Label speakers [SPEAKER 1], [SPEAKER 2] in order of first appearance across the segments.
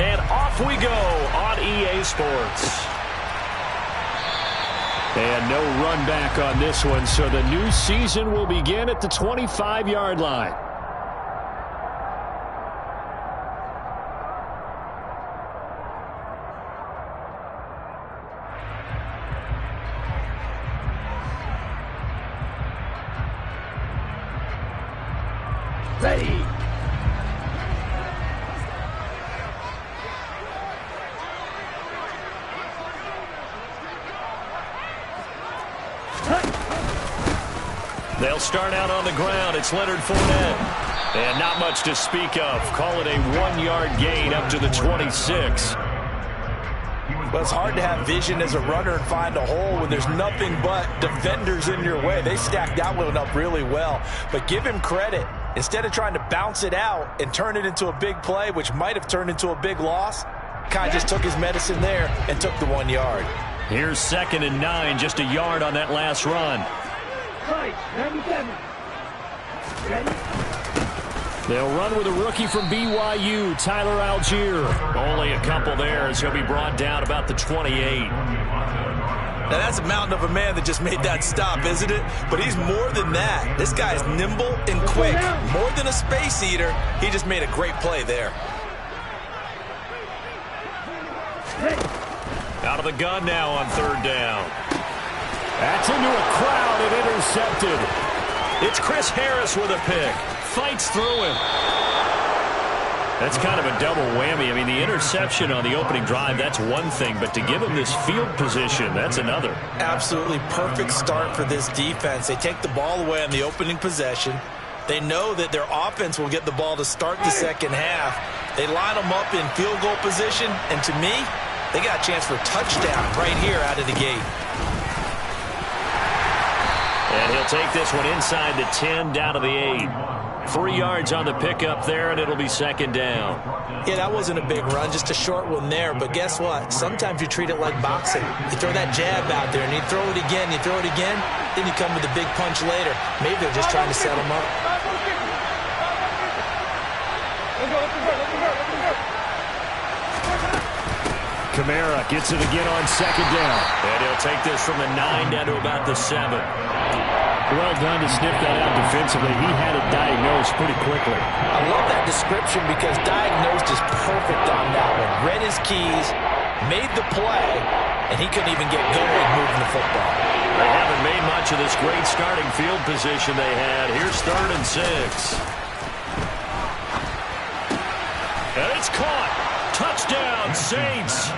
[SPEAKER 1] And off we go on EA Sports. And no run back on this one, so the new season will begin at the 25-yard line.
[SPEAKER 2] Ready.
[SPEAKER 1] They'll start out on the ground. It's Leonard Fournette. And not much to speak of. Call it a 1-yard gain up to the 26.
[SPEAKER 3] Well, it's hard to have vision as a runner and find a hole when there's nothing but defenders in your way. They stacked that one up really well. But give him credit. Instead of trying to bounce it out and turn it into a big play, which might have turned into a big loss, kind of just took his medicine there and took the 1 yard.
[SPEAKER 1] Here's 2nd and 9, just a yard on that last run.
[SPEAKER 2] 97. Ready?
[SPEAKER 1] They'll run with a rookie from BYU, Tyler Algier. Only a couple there as he'll be brought down about the 28.
[SPEAKER 3] Now, that's a mountain of a man that just made that stop, isn't it? But he's more than that. This guy's nimble and quick. More than a space eater, he just made a great play there.
[SPEAKER 1] Out of the gun now on 3rd down. That's into a crowd and intercepted. It's Chris Harris with a pick. Fights through him. That's kind of a double whammy. I mean, the interception on the opening drive, that's one thing. But to give him this field position, that's another.
[SPEAKER 3] Absolutely perfect start for this defense. They take the ball away on the opening possession. They know that their offense will get the ball to start the second half. They line them up in field goal position. And to me, they got a chance for a touchdown right here out of the gate.
[SPEAKER 1] And he'll take this one inside the 10, down to the 8. 3 yards on the pickup there, and it'll be 2nd down.
[SPEAKER 3] Yeah, that wasn't a big run, just a short one there. But guess what? Sometimes you treat it like boxing. You throw that jab out there, and you throw it again, then you come with a big punch later. Maybe they're just trying to set him up.
[SPEAKER 1] Kamara gets it again on 2nd down. And he'll take this from the 9 down to about the 7. Well done to sniff that out defensively. He had it diagnosed pretty quickly.
[SPEAKER 3] I love that description because diagnosed is perfect on that one. Read his keys, made the play, and he couldn't even get going moving the football.
[SPEAKER 1] They haven't made much of this great starting field position they had. Here's 3rd and 6. And it's caught. Touchdown, Saints.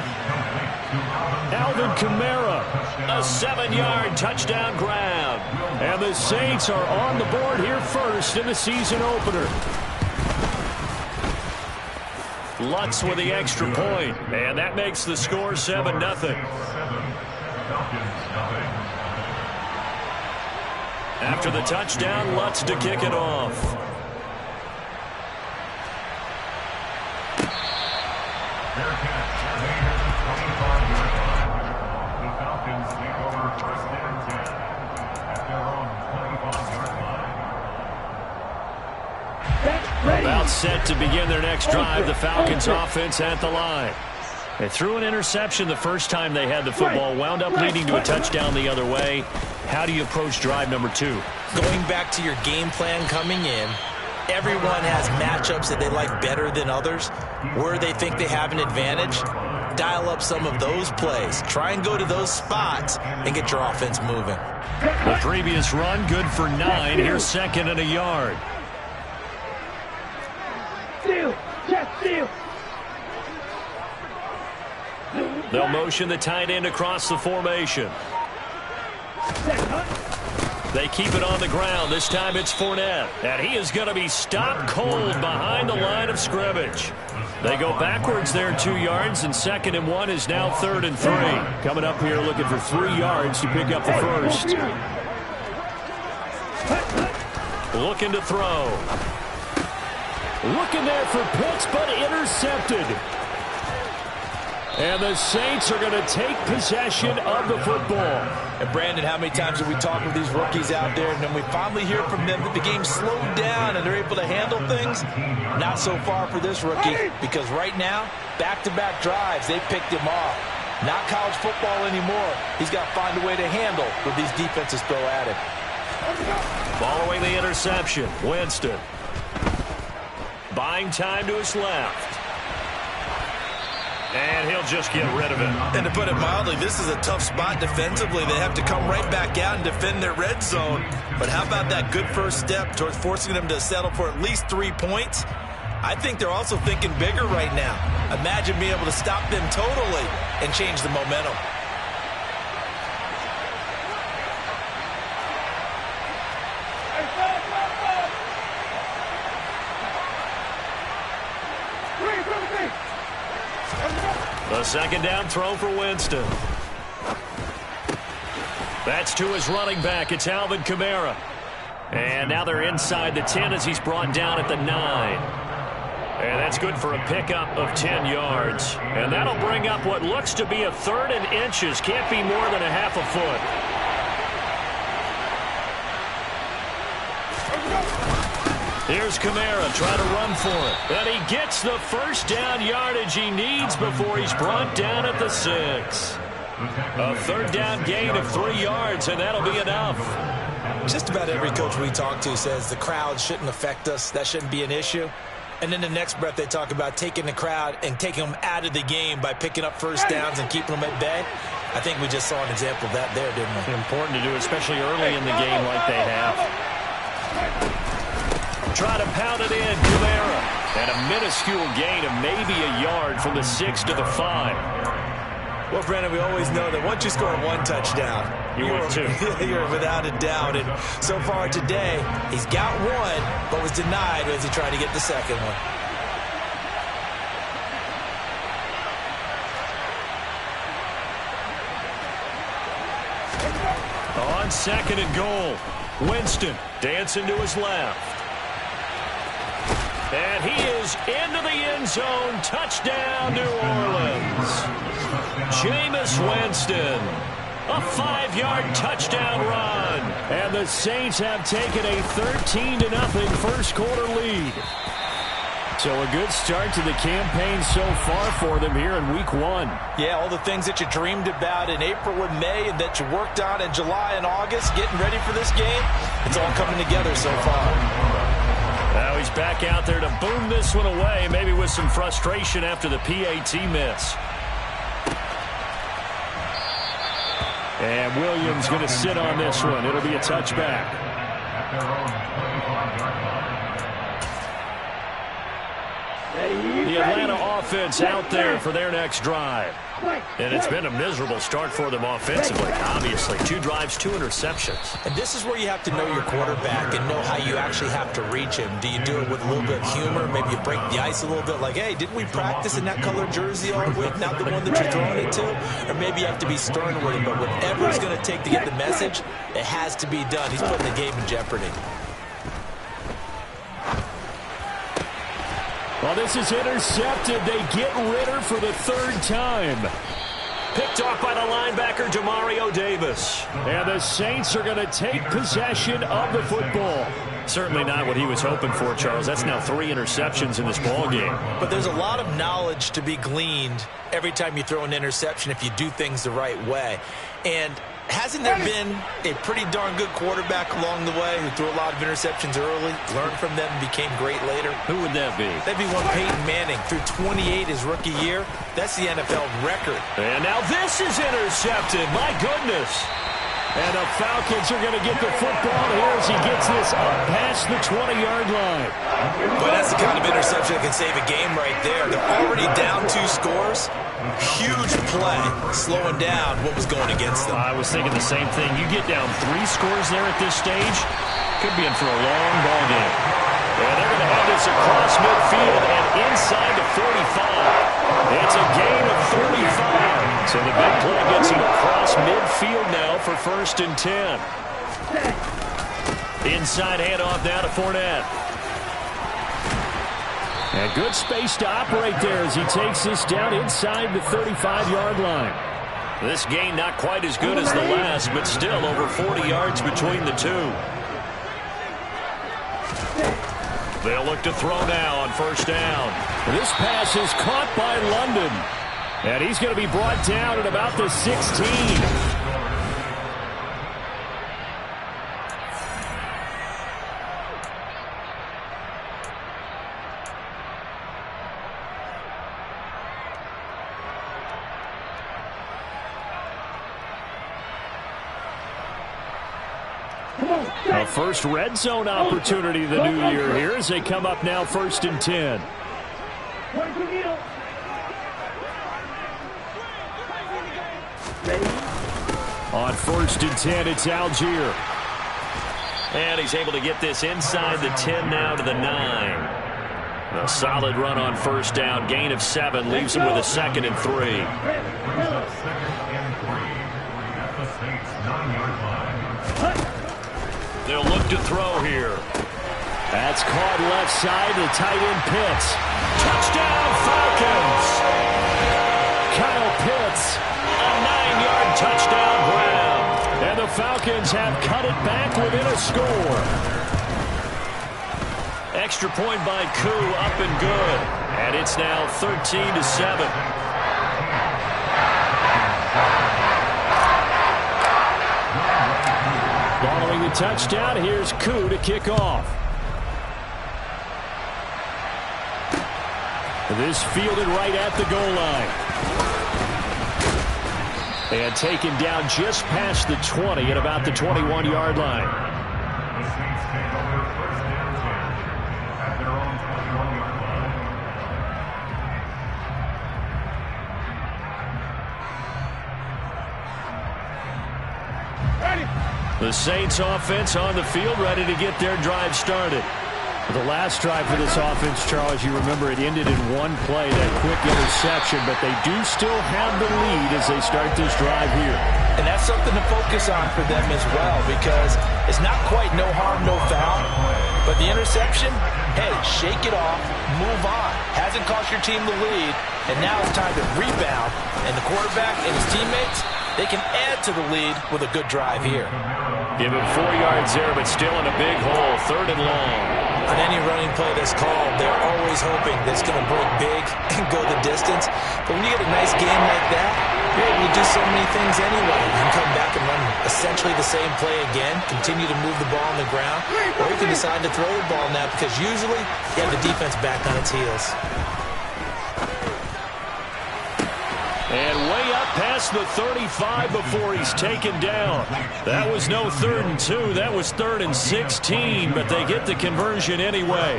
[SPEAKER 1] Alvin Kamara, a 7-yard touchdown grab. And the Saints are on the board here first in the season opener. Lutz with the extra point, and that makes the score 7-0. After the touchdown, Lutz to kick it off. About set to begin their next drive. The Falcons offense at the line. They threw an interception the first time they had the football, wound up leading to a touchdown the other way. How do you approach drive number 2?
[SPEAKER 3] Going back to your game plan coming in, everyone has matchups that they like better than others. Where they think they have an advantage, dial up some of those plays. Try and go to those spots and get your offense moving.
[SPEAKER 1] The previous run, good for 9. Here's 2nd and a yard. They'll motion the tight end across the formation. They keep it on the ground. This time it's Fournette. And he is going to be stopped cold behind the line of scrimmage. They go backwards there 2 yards, and 2nd and 1 is now 3rd and 3. Coming up here looking for 3 yards to pick up the first. Looking to throw. Looking there for Pitts, but intercepted. And the Saints are going to take possession of the football.
[SPEAKER 3] And Brandon, how many times have we talked with these rookies out there, and then we finally hear from them that the game slowed down and they're able to handle things? Not so far for this rookie, because right now, back-to-back drives, they picked him off. Not college football anymore. He's got to find a way to handle what these defenses throw at him.
[SPEAKER 1] Following the interception, Winston. Buying time to his left. And he'll just get rid of it.
[SPEAKER 3] And to put it mildly, this is a tough spot defensively. They have to come right back out and defend their red zone. But how about that good first step towards forcing them to settle for at least 3 points? I think they're also thinking bigger right now. Imagine being able to stop them totally and change the momentum.
[SPEAKER 1] The second down throw for Winston. That's to his running back. It's Alvin Kamara. And now they're inside the 10 as he's brought down at the 9. And that's good for a pickup of 10 yards. And that'll bring up what looks to be a 3rd and inches. Can't be more than a half a foot. Here's Kamara trying to run for it. And he gets the first down yardage he needs before he's brought down at the 6. A 3rd down gain of 3 yards, and that'll be enough.
[SPEAKER 3] Just about every coach we talk to says the crowd shouldn't affect us. That shouldn't be an issue. And then the next breath they talk about taking the crowd and taking them out of the game by picking up first downs and keeping them at bay. I think we just saw an example of that there, didn't we?
[SPEAKER 1] Important to do, especially early in the game like they have. Try to pound it in, Kamara. And a minuscule gain of maybe a yard from the 6 to the 5.
[SPEAKER 3] Well, Brandon, we always know that once you score 1 touchdown, you're without a doubt. And so far today, he's got 1, but was denied as he tried to get the second one.
[SPEAKER 1] On 2nd and goal, Winston dancing to his left. And he is into the end zone. Touchdown, New Orleans. Jameis Winston. A 5-yard touchdown run. And the Saints have taken a 13-0 first quarter lead. So a good start to the campaign so far for them here in week 1.
[SPEAKER 3] Yeah, all the things that you dreamed about in April and May and that you worked on in July and August, getting ready for this game, it's all coming together so far.
[SPEAKER 1] Now he's back out there to boom this one away, maybe with some frustration after the PAT miss. And Williams going to sit on this one. It'll be a touchback. The Atlanta offense out there for their next drive. And it's been a miserable start for them offensively. Obviously, 2 drives, 2 interceptions.
[SPEAKER 3] And this is where you have to know your quarterback and know how you actually have to reach him. Do you do it with a little bit of humor? Maybe you break the ice a little bit like, hey, didn't we practice in that colored jersey all week, not the one that you're throwing it to? Or maybe you have to be stern with him. But whatever it's going to take to get the message, it has to be done. He's putting the game in jeopardy.
[SPEAKER 1] Well, this is intercepted. They get Ritter for the 3rd time. Picked off by the linebacker, Demario Davis. And the Saints are going to take possession of the football. Certainly not what he was hoping for, Charles. That's now 3 interceptions in this ball game.
[SPEAKER 3] But there's a lot of knowledge to be gleaned every time you throw an interception if you do things the right way. And hasn't there been a pretty darn good quarterback along the way who threw a lot of interceptions early, learned from them, and became great later?
[SPEAKER 1] Who would that be?
[SPEAKER 3] That'd be one Peyton Manning. Threw 28 his rookie year. That's the NFL record.
[SPEAKER 1] And now this is intercepted. My goodness. And the Falcons are going to get the football here as he gets this up past the 20-yard line.
[SPEAKER 3] But that's the kind of interception that can save a game right there. They're already down 2 scores. Huge play, slowing down what was going against them.
[SPEAKER 1] I was thinking the same thing. You get down 3 scores there at this stage, could be in for a long ball game. And they're going to have this across midfield and inside the 45. It's a gain of 35. So the big play gets him across midfield now for 1st and 10. Inside handoff now to Fournette. And good space to operate there as he takes this down inside the 35-yard line. This gain not quite as good as the last, but still over 40 yards between the two. They'll look to throw now on first down. This pass is caught by London. And he's going to be brought down at about the 16. A first red zone opportunity of the new year here as they come up now 1st and 10. On 1st and 10, it's Algier. And he's able to get this inside the 10 now to the 9. A solid run on first down. Gain of 7 leaves him with a 2nd and 3. They'll look to throw here. That's caught left side to tight end Pitts. Touchdown Falcons! Kyle Pitts, a 9-yard touchdown grab. And the Falcons have cut it back within a score. Extra point by Koo, up and good. And it's now 13-7. Following the touchdown, here's Koo to kick off. This fielded right at the goal line. And taken down just past the 20 at about the 21-yard line. The Saints offense on the field, ready to get their drive started. The last drive for this offense, Charles, you remember it ended in one play, that quick interception, but they do still have the lead as they start this drive here.
[SPEAKER 3] And that's something to focus on for them as well, because it's not quite no harm, no foul, but the interception, hey, shake it off, move on. Hasn't cost your team the lead, and now it's time to rebound, and the quarterback and his teammates, they can add to the lead with a good drive here.
[SPEAKER 1] Give him 4 yards there, but still in a big hole, 3rd and long.
[SPEAKER 3] On any running play that's called, they're always hoping that it's going to break big and go the distance. But when you get a nice game like that, you're able to do so many things anyway. You can come back and run essentially the same play again, continue to move the ball on the ground, or you can decide to throw the ball now because usually you have the defense back on its heels.
[SPEAKER 1] And way up past the 35 before he's taken down. That was no 3rd and 2. That was 3rd and 16, but they get the conversion anyway.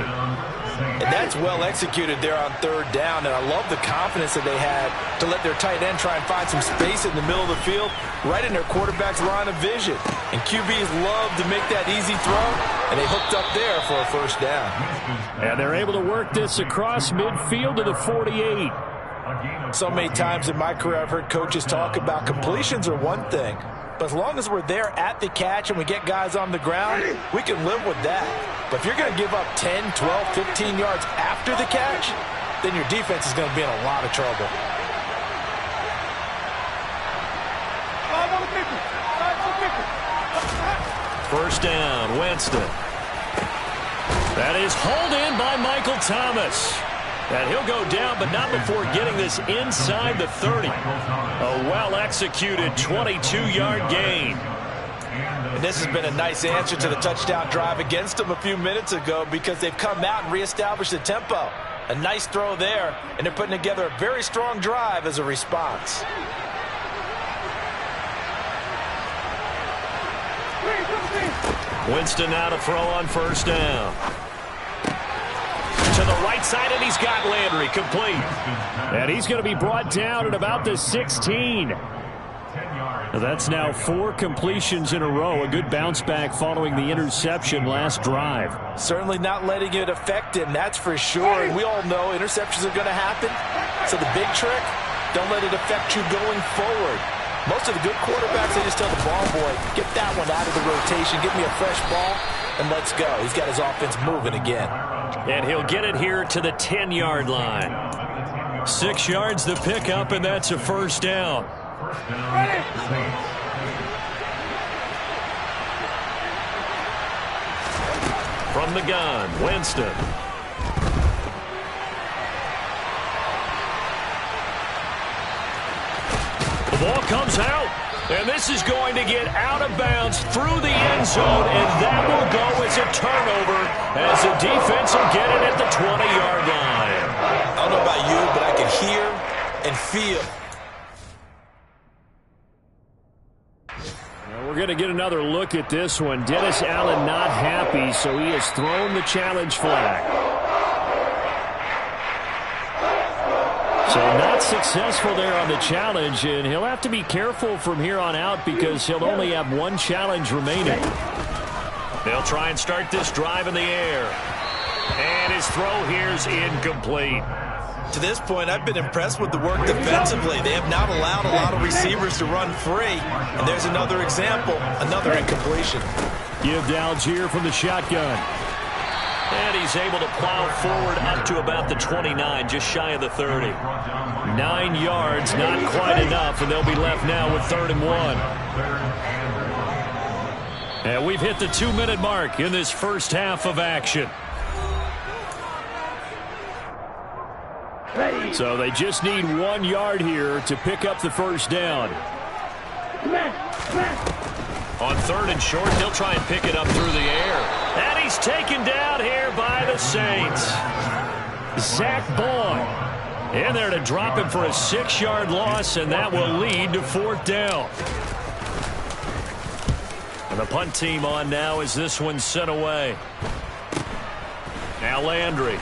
[SPEAKER 3] And that's well executed there on 3rd down, and I love the confidence that they had to let their tight end try and find some space in the middle of the field, right in their quarterback's line of vision. And QBs love to make that easy throw, and they hooked up there for a first down.
[SPEAKER 1] And they're able to work this across midfield to the 48.
[SPEAKER 3] So many times in my career I've heard coaches talk about completions are one thing, but as long as we're there at the catch and we get guys on the ground, we can live with that. But if you're going to give up 10, 12, 15 yards after the catch, then your defense is going to be in a lot of trouble.
[SPEAKER 1] First down, Winston. That is hauled in by Michael Thomas. And he'll go down, but not before getting this inside the 30. A well-executed 22-yard gain.
[SPEAKER 3] And this has been a nice answer to the touchdown drive against them a few minutes ago because they've come out and reestablished the tempo. A nice throw there, and they're putting together a very strong drive as a response.
[SPEAKER 1] Winston now to throw on first down. To the right side, and he's got Landry complete. And he's going to be brought down at about the 16. That's now 4 completions in a row. A good bounce back following the interception last drive.
[SPEAKER 3] Certainly not letting it affect him, that's for sure. And we all know interceptions are going to happen. So the big trick, don't let it affect you going forward. Most of the good quarterbacks, they just tell the ball boy, get that one out of the rotation, give me a fresh ball, and let's go. He's got his offense moving again.
[SPEAKER 1] And he'll get it here to the 10-yard line. 6 yards the pickup, and that's a first down. From the gun, Winston. The ball comes out, and this is going to get out of bounds through the end zone, and that will go as a turnover as the defense will get it at the 20-yard line.
[SPEAKER 3] I don't know about you, but I can hear and feel.
[SPEAKER 1] We're going to get another look at this one. Dennis Allen not happy, so he has thrown the challenge flag. So not successful there on the challenge, and he'll have to be careful from here on out because he'll only have one challenge remaining. They'll try and start this drive in the air. And his throw here is incomplete.
[SPEAKER 3] To this point, I've been impressed with the work defensively. They have not allowed a lot of receivers to run free. And there's another example, another incompletion.
[SPEAKER 1] Give to Algier from the shotgun. And he's able to plow forward up to about the 29, just shy of the 30. 9 yards, not quite enough, and they'll be left now with 3rd and 1. And we've hit the 2-minute mark in this first half of action. So they just need 1 yard here to pick up the first down. On 3rd and short, they'll try and pick it up through the air. And he's taken down here by the Saints. Zach Boyd in there to drop him for a 6-yard loss, and that will lead to 4th down. And the punt team on now as this one's sent away. Now Landry.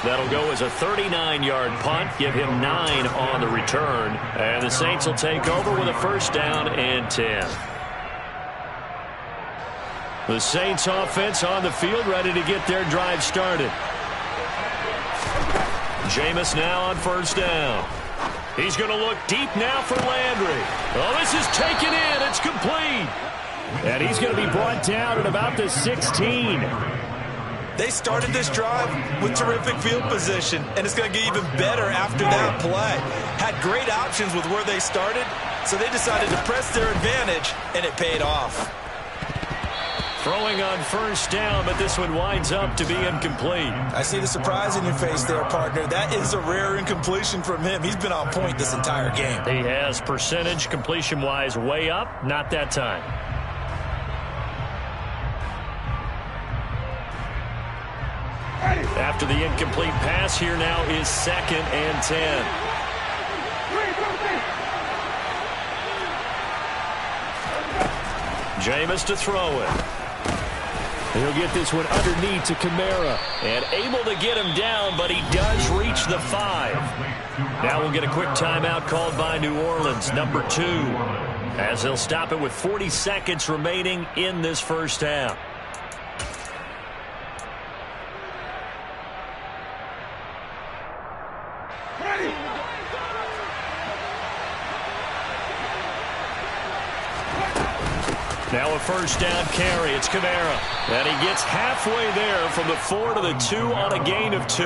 [SPEAKER 1] That'll go as a 39-yard punt, give him 9 on the return. And the Saints will take over with a 1st down and 10. The Saints offense on the field, ready to get their drive started. Jameis now on 1st down. He's going to look deep now for Landry. Oh, this is taken in. It's complete. And he's going to be brought down at about the 16.
[SPEAKER 3] They started this drive with terrific field position, and it's going to get even better after that play. Had great options with where they started, so they decided to press their advantage, and it paid off.
[SPEAKER 1] Throwing on 1st down, but this one winds up to be incomplete.
[SPEAKER 3] I see the surprise in your face there, partner. That is a rare incompletion from him. He's been on point this entire game.
[SPEAKER 1] He has percentage completion-wise way up, not that time. After the incomplete pass, here now is 2nd and 10. Jameis to throw it. He'll get this one underneath to Kamara. And able to get him down, but he does reach the 5. Now we'll get a quick timeout called by New Orleans, number 2. As they'll stop it with 40 seconds remaining in this first half. Now a 1st down carry. It's Kamara. And he gets halfway there from the 4 to the 2 on a gain of 2.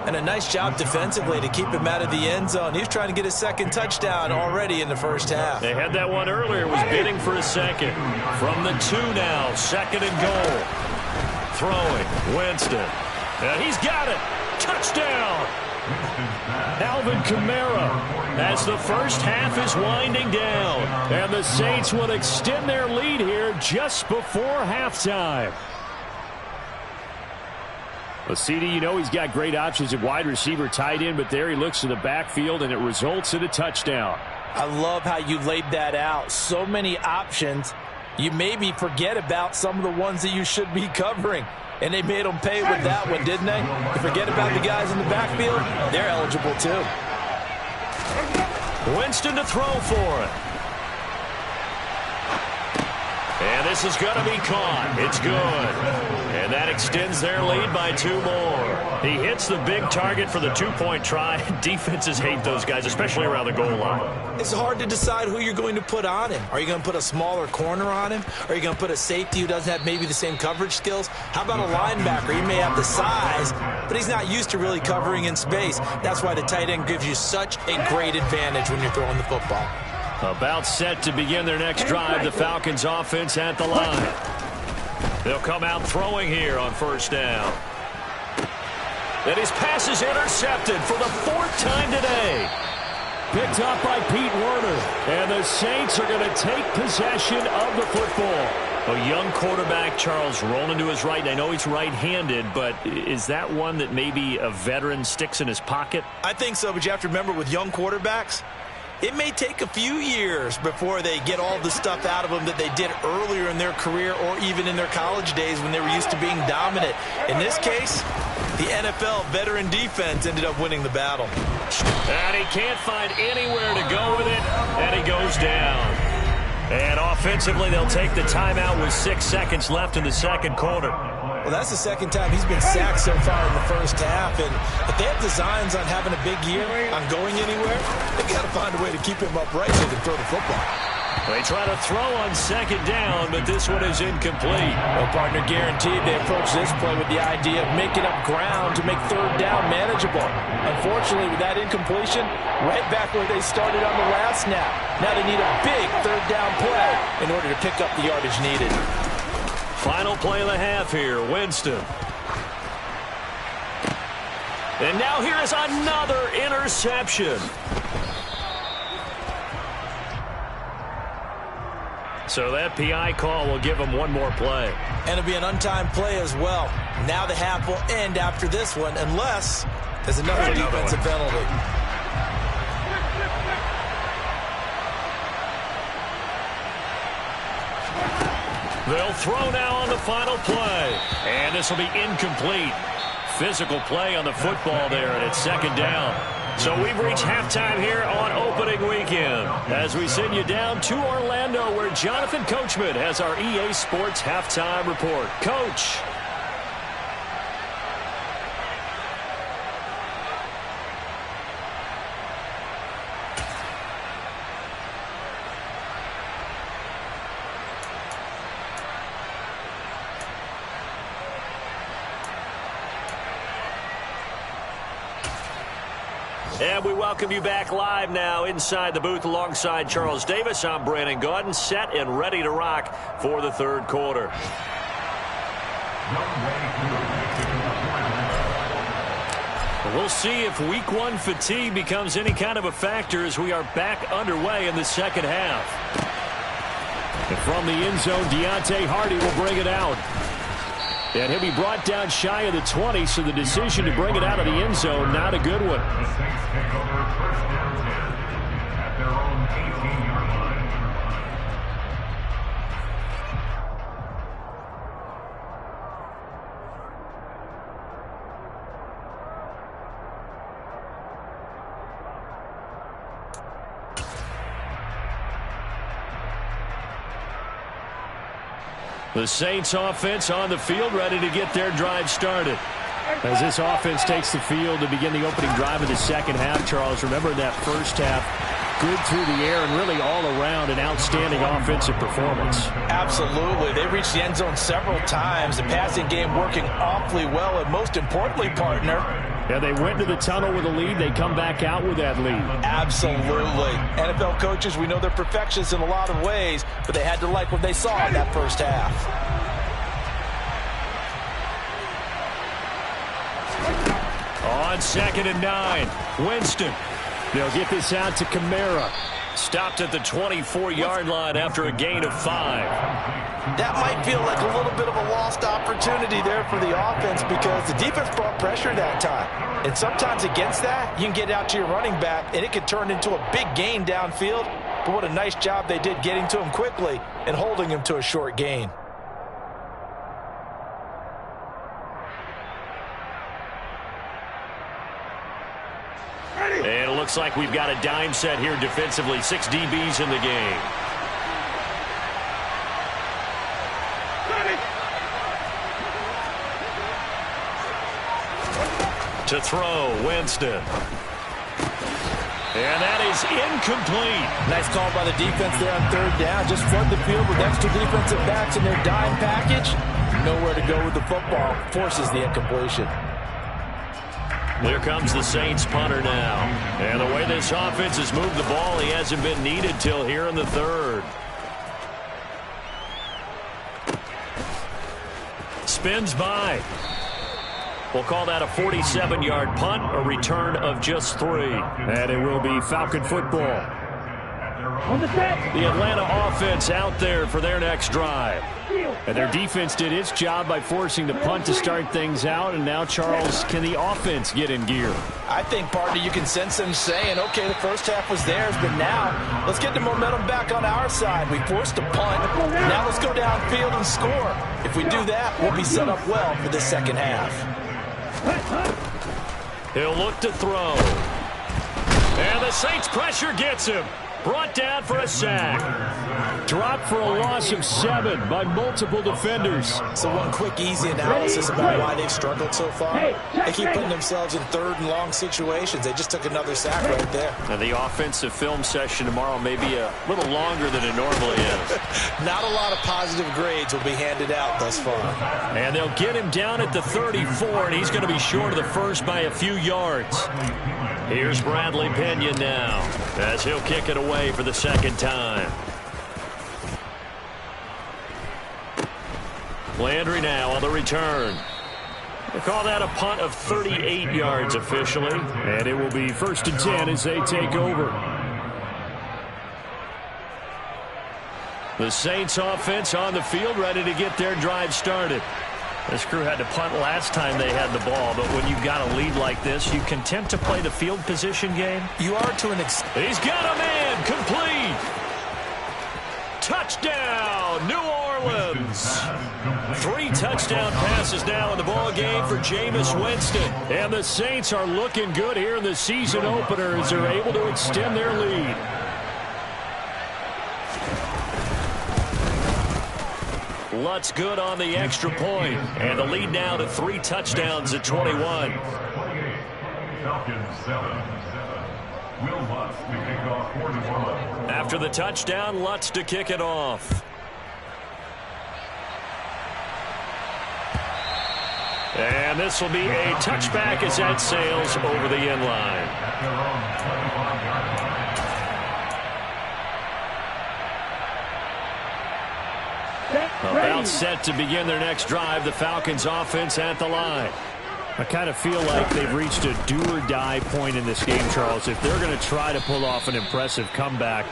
[SPEAKER 3] And a nice job defensively to keep him out of the end zone. He's trying to get his 2nd touchdown already in the first half.
[SPEAKER 1] They had that one earlier. Was bidding for a 2nd. From the 2 now. 2nd and goal. Throwing. Winston. And he's got it. Touchdown. Alvin Kamara as the first half is winding down. And the Saints will extend their lead here just before halftime. Well, CD, you know he's got great options at wide receiver, tight end, but there he looks to the backfield, and it results in a touchdown.
[SPEAKER 3] I love how you laid that out. So many options. You maybe forget about some of the ones that you should be covering. And they made them pay with that one, didn't they? You forget about the guys in the backfield, they're eligible too.
[SPEAKER 1] Winston to throw for it. And this is going to be caught. It's good. And that extends their lead by 2 more. He hits the big target for the 2-point try. Defenses hate those guys, especially around the goal line.
[SPEAKER 3] It's hard to decide who you're going to put on him. Are you going to put a smaller corner on him? Are you going to put a safety who doesn't have maybe the same coverage skills? How about a linebacker? He may have the size, but he's not used to really covering in space. That's why the tight end gives you such a great advantage when you're throwing the football.
[SPEAKER 1] About set to begin their next drive, the Falcons offense at the line. They'll come out throwing here on first down. And his pass is intercepted for the 4th time today. Picked up by Pete Werner. And the Saints are going to take possession of the football. A young quarterback, Charles, rolling to his right. I know he's right-handed, but is that one that maybe a veteran sticks in his pocket?
[SPEAKER 3] I think so, but you have to remember with young quarterbacks, it may take a few years before they get all the stuff out of them that they did earlier in their career or even in their college days when they were used to being dominant. In this case, the NFL veteran defense ended up winning the battle.
[SPEAKER 1] And he can't find anywhere to go with it, and he goes down. And offensively, they'll take the timeout with 6 seconds left in the second quarter.
[SPEAKER 3] Well, that's the second time he's been sacked so far in the first half. And if they have designs on having a big year, on going anywhere, they've got to find a way to keep him upright so they can throw the football.
[SPEAKER 1] They try to throw on second down, but this one is incomplete.
[SPEAKER 3] Well, partner, guaranteed they approach this play with the idea of making up ground to make third down manageable. Unfortunately, with that incompletion, right back where they started on the last snap. Now they need a big third down play in order to pick up the yardage needed.
[SPEAKER 1] Final play of the half here, Winston. And now here is another interception. So that PI call will give him one more play.
[SPEAKER 3] And it'll be an untimed play as well. Now the half will end after this one, unless there's another defensive penalty.
[SPEAKER 1] They'll throw now on the final play. And this will be incomplete. Physical play on the football there, and it's second down. So we've reached halftime here on opening weekend as we send you down to Orlando where Jonathan Coachman has our EA Sports halftime report. Coach. And we welcome you back live now inside the booth alongside Charles Davis. I'm Brandon Gaudin, set and ready to rock for the third quarter. We'll see if week one fatigue becomes any kind of a factor as we are back underway in the second half. And from the end zone, Deontay Hardy will bring it out. And he'll be brought down shy of the 20, so the decision to bring it out of the end zone, not a good one. The Saints offense on the field, ready to get their drive started. As this offense takes the field to begin the opening drive of the second half, Charles, remember that first half, good through the air and really all around an outstanding offensive performance.
[SPEAKER 3] Absolutely. They reached the end zone several times. The passing game working awfully well, and most importantly, partner,
[SPEAKER 1] yeah, they went to the tunnel with a lead. They come back out with that lead.
[SPEAKER 3] Absolutely. NFL coaches, we know they're perfectionists in a lot of ways, but they had to like what they saw in that first half.
[SPEAKER 1] On 2nd and 9, Winston. They'll get this out to Kamara. Stopped at the 24-yard line after a gain of 5.
[SPEAKER 3] That might feel like a little bit of a lost opportunity there for the offense because the defense brought pressure that time. And sometimes against that, you can get out to your running back, and it could turn into a big gain downfield. But what a nice job they did getting to him quickly and holding him to a short gain.
[SPEAKER 1] And it looks like we've got a dime set here defensively. 6 DBs in the game. To throw, Winston. And that is incomplete.
[SPEAKER 3] Nice call by the defense there on third down. Just flood the field with extra defensive backs in their dime package. Nowhere to go with the football. Forces the incompletion.
[SPEAKER 1] Here comes the Saints punter now. And the way this offense has moved the ball, he hasn't been needed till here in the third. Spins by. We'll call that a 47-yard punt, a return of just 3. And it will be Falcon football.
[SPEAKER 2] On the set.
[SPEAKER 1] The Atlanta offense out there for their next drive. And their defense did its job by forcing the punt to start things out. And now, Charles, can the offense get in gear?
[SPEAKER 3] I think, partner, you can sense them saying, okay, the first half was theirs, but now let's get the momentum back on our side. We forced a punt. Now let's go downfield and score. If we do that, we'll be set up well for the second half.
[SPEAKER 1] He'll look to throw. And the Saints pressure gets him. Brought down for a sack. Dropped for a loss of 7 by multiple defenders.
[SPEAKER 3] So one quick, easy analysis about why they've struggled so far. They keep putting themselves in third and long situations. They just took another sack right there.
[SPEAKER 1] And the offensive film session tomorrow may be a little longer than it normally is.
[SPEAKER 3] Not a lot of positive grades will be handed out thus far.
[SPEAKER 1] And they'll get him down at the 34, and he's going to be short of the first by a few yards. Here's Bradley Pinion now, as he'll kick it away for the second time. Landry now on the return. They call that a punt of 38 yards officially. And it will be 1st and 10 as they take over. The Saints offense on the field ready to get their drive started. This crew had to punt last time they had the ball, but when you've got a lead like this, you content to play the field position game?
[SPEAKER 3] You are to an extent.
[SPEAKER 1] He's got a man, complete. Touchdown, New Orleans. 3 touchdown passes now in the ball game for Jameis Winston. And the Saints are looking good here in the season opener as they're able to extend their lead. Lutz good on the extra point. And the lead now to 3 touchdowns at 21. After the touchdown, Lutz to kick it off. And this will be a touchback as that sails over the end line. About set to begin their next drive, the Falcons offense at the line. I kind of feel like they've reached a do-or-die point in this game, Charles. If they're going to try to pull off an impressive comeback,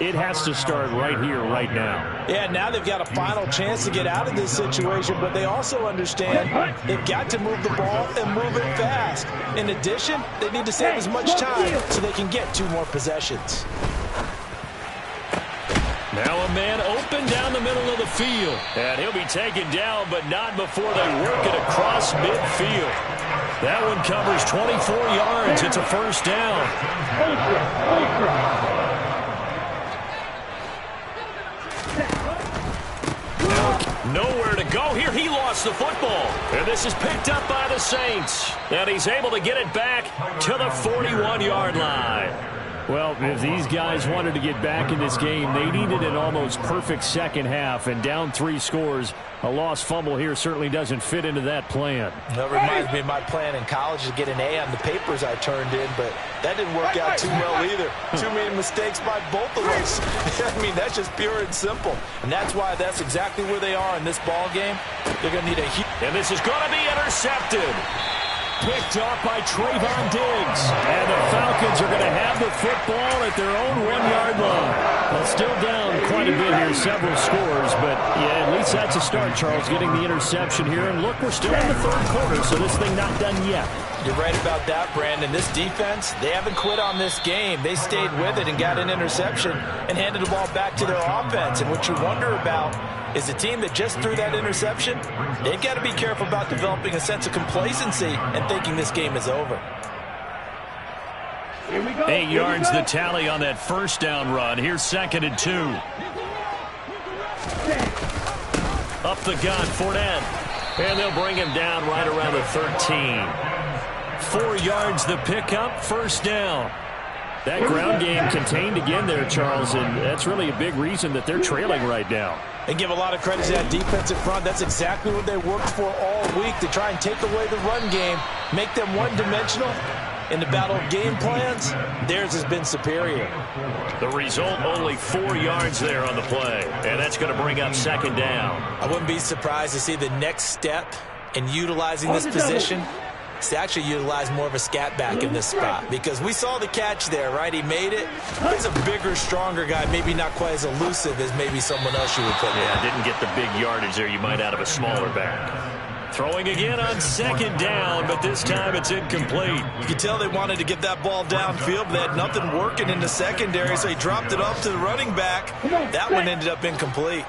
[SPEAKER 1] it has to start right here, right now.
[SPEAKER 3] Yeah, now they've got a final chance to get out of this situation, but they also understand they've got to move the ball and move it fast. In addition, they need to save as much time so they can get 2 more possessions.
[SPEAKER 1] Now a man open down the middle of the field. And he'll be taken down, but not before they work it across midfield. That one covers 24 yards. It's a first down. Nowhere to go here. He lost the football. And this is picked up by the Saints. And he's able to get it back to the 41-yard line. Well, if these guys wanted to get back in this game, they needed an almost perfect second half, and down 3 scores. A lost fumble here certainly doesn't fit into that plan.
[SPEAKER 3] That reminds me of my plan in college to get an A on the papers I turned in, but that didn't work out too well either. Too many mistakes by both of us. I mean, that's just pure and simple. And that's why that's exactly where they are in this ball game. They're going to need a huge...
[SPEAKER 1] And this is going to be intercepted. Picked off by Trayvon Diggs. And the Falcons are going to have the football at their own 1-yard line. Well, still down quite a bit here, several scores. But, yeah, at least that's a start, Charles, getting the interception here. And, look, we're still in the third quarter, so this thing not done yet.
[SPEAKER 3] You're right about that, Brandon. This defense, they haven't quit on this game. They stayed with it and got an interception and handed the ball back to their offense. And what you wonder about is the team that just threw that interception, they've got to be careful about developing a sense of complacency and thinking this game is over.
[SPEAKER 2] Here we go.
[SPEAKER 1] 8 yards the tally on that first down run. Here's 2nd and 2. Up the gun, Fournette. And they'll bring him down right around the 13. 4 yards the pickup, first down. That ground game contained again there, Charles, and that's really a big reason that they're trailing right now.
[SPEAKER 3] And give a lot of credit to that defensive front. That's exactly what they worked for all week, to try and take away the run game, make them one-dimensional. In the battle of game plans, theirs has been superior.
[SPEAKER 1] The result, only 4 yards there on the play, and that's going to bring up second down.
[SPEAKER 3] I wouldn't be surprised to see the next step in utilizing this position is to actually utilize more of a scat back in this spot, because we saw the catch there, right? He made it. He's a bigger, stronger guy, maybe not quite as elusive as maybe someone else you would put in.
[SPEAKER 1] Yeah, didn't get the big yardage there you might out of a smaller back. Throwing again on second down, but this time it's incomplete.
[SPEAKER 3] You can tell they wanted to get that ball downfield, but they had nothing working in the secondary, so he dropped it off to the running back. That one ended up incomplete.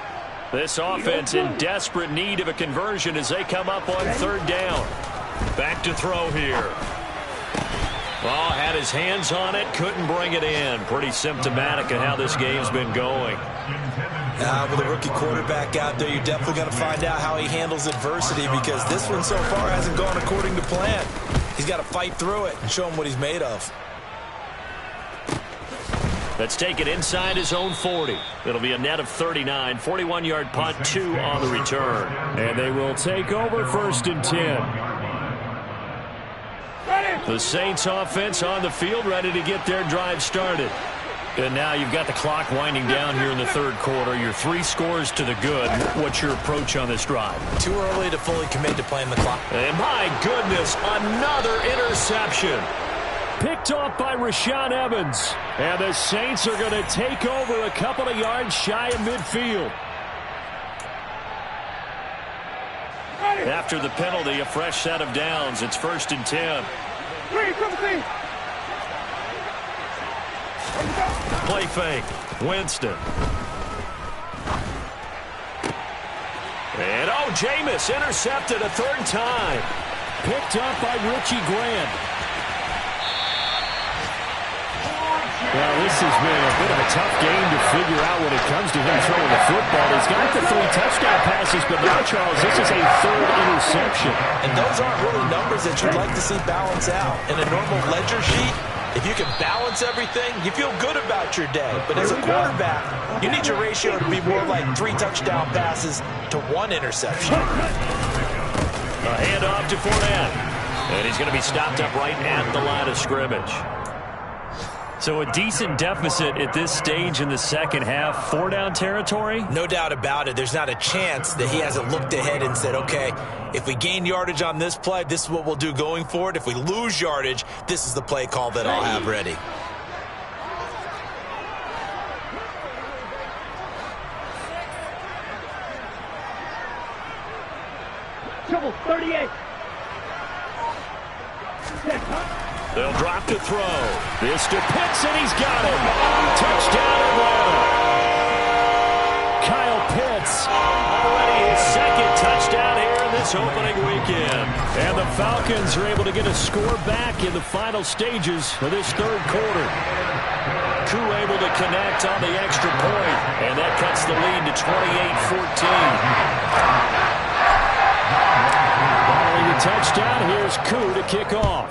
[SPEAKER 1] This offense in desperate need of a conversion as they come up on third down. Back to throw here. Well, had his hands on it, couldn't bring it in. Pretty symptomatic of how this game's been going.
[SPEAKER 3] With a rookie quarterback out there, you're definitely going to find out how he handles adversity, because this one so far hasn't gone according to plan. He's got to fight through it and show him what he's made of.
[SPEAKER 1] Let's take it inside his own 40. It'll be a net of 39, 41-yard punt, 2 on the return. And they will take over first and 10. The Saints offense on the field, ready to get their drive started. And now you've got the clock winding down here in the third quarter. You're 3 scores to the good. What's your approach on this drive?
[SPEAKER 3] Too early to fully commit to playing the clock.
[SPEAKER 1] And my goodness, another interception. Picked off by Rashaan Evans. And the Saints are going to take over a couple of yards shy of midfield. After the penalty, a fresh set of downs. It's first and 10. Play fake. Winston. And Jameis intercepted a third time. Picked up by Richie Grant. Well, this has been a bit of a tough game to figure out when it comes to him throwing the football. He's got the 3 touchdown passes, but now, Charles, this is a 3rd interception.
[SPEAKER 3] And those aren't really numbers that you'd like to see balance out. In a normal ledger sheet, if you can balance everything, you feel good about your day. But as a quarterback, you need your ratio to be more like 3 touchdown passes to 1 interception.
[SPEAKER 1] A handoff to Fournette. And he's going to be stopped up right at the line of scrimmage. So a decent deficit at this stage in the second half. 4-down territory?
[SPEAKER 3] No doubt about it. There's not a chance that he hasn't looked ahead and said, okay, if we gain yardage on this play, this is what we'll do going forward. If we lose yardage, this is the play call that I'll have ready.
[SPEAKER 2] Trouble 38.
[SPEAKER 1] They'll drop to throw. This to Pitts, and he's got him. Touchdown, Atlanta. Kyle Pitts, already his 2nd touchdown here in this opening weekend. And the Falcons are able to get a score back in the final stages of this third quarter. Koo able to connect on the extra point, and that cuts the lead to 28-14. Following the touchdown, here's Koo to kick off.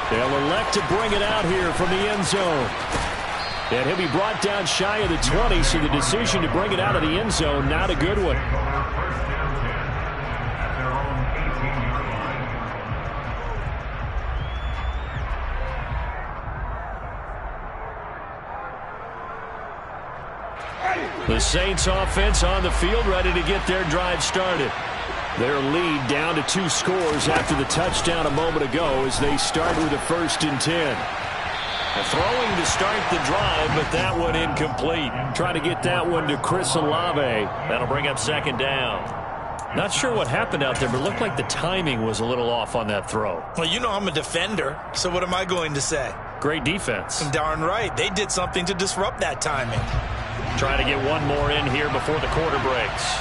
[SPEAKER 1] They'll elect to bring it out here from the end zone. And he'll be brought down shy of the 20, so the decision to bring it out of the end zone, not a good one. The Saints offense on the field, ready to get their drive started. Their lead down to 2 scores after the touchdown a moment ago as they start with a 1st and 10. Throwing to start the drive, but that one incomplete. Trying to get that one to Chris Olave. That'll bring up second down. Not sure what happened out there, but it looked like the timing was a little off on that throw.
[SPEAKER 3] Well, you know I'm a defender, so what am I going to say?
[SPEAKER 1] Great defense.
[SPEAKER 3] Darn right. They did something to disrupt that timing.
[SPEAKER 1] Trying to get one more in here before the quarter breaks.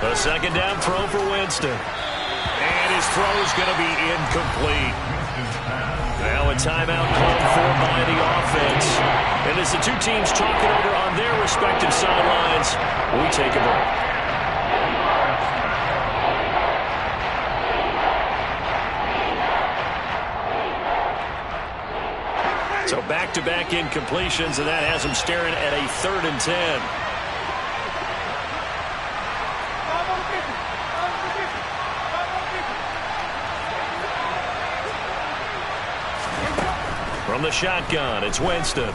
[SPEAKER 1] A second down throw for Winston. And his throw is going to be incomplete. Now a timeout called for by the offense. as the two teams talk it over on their respective sidelines, we take a break. So back-to-back incompletions, and that has them staring at a 3rd and 10. From the shotgun, it's Winston.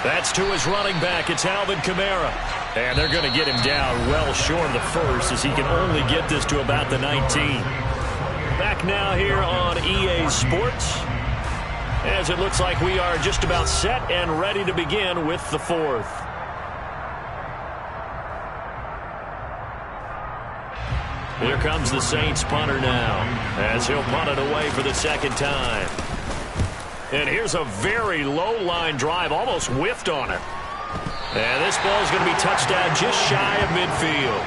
[SPEAKER 1] That's to his running back. It's Alvin Kamara. And they're going to get him down well short of the first, as he can only get this to about the 19. Back now here on EA Sports, as it looks like we are just about set and ready to begin with the 4th. Here comes the Saints punter now, as he'll punt it away for the 2nd time. And here's a very low line drive, almost whiffed on it. And this ball is going to be touched down just shy of midfield.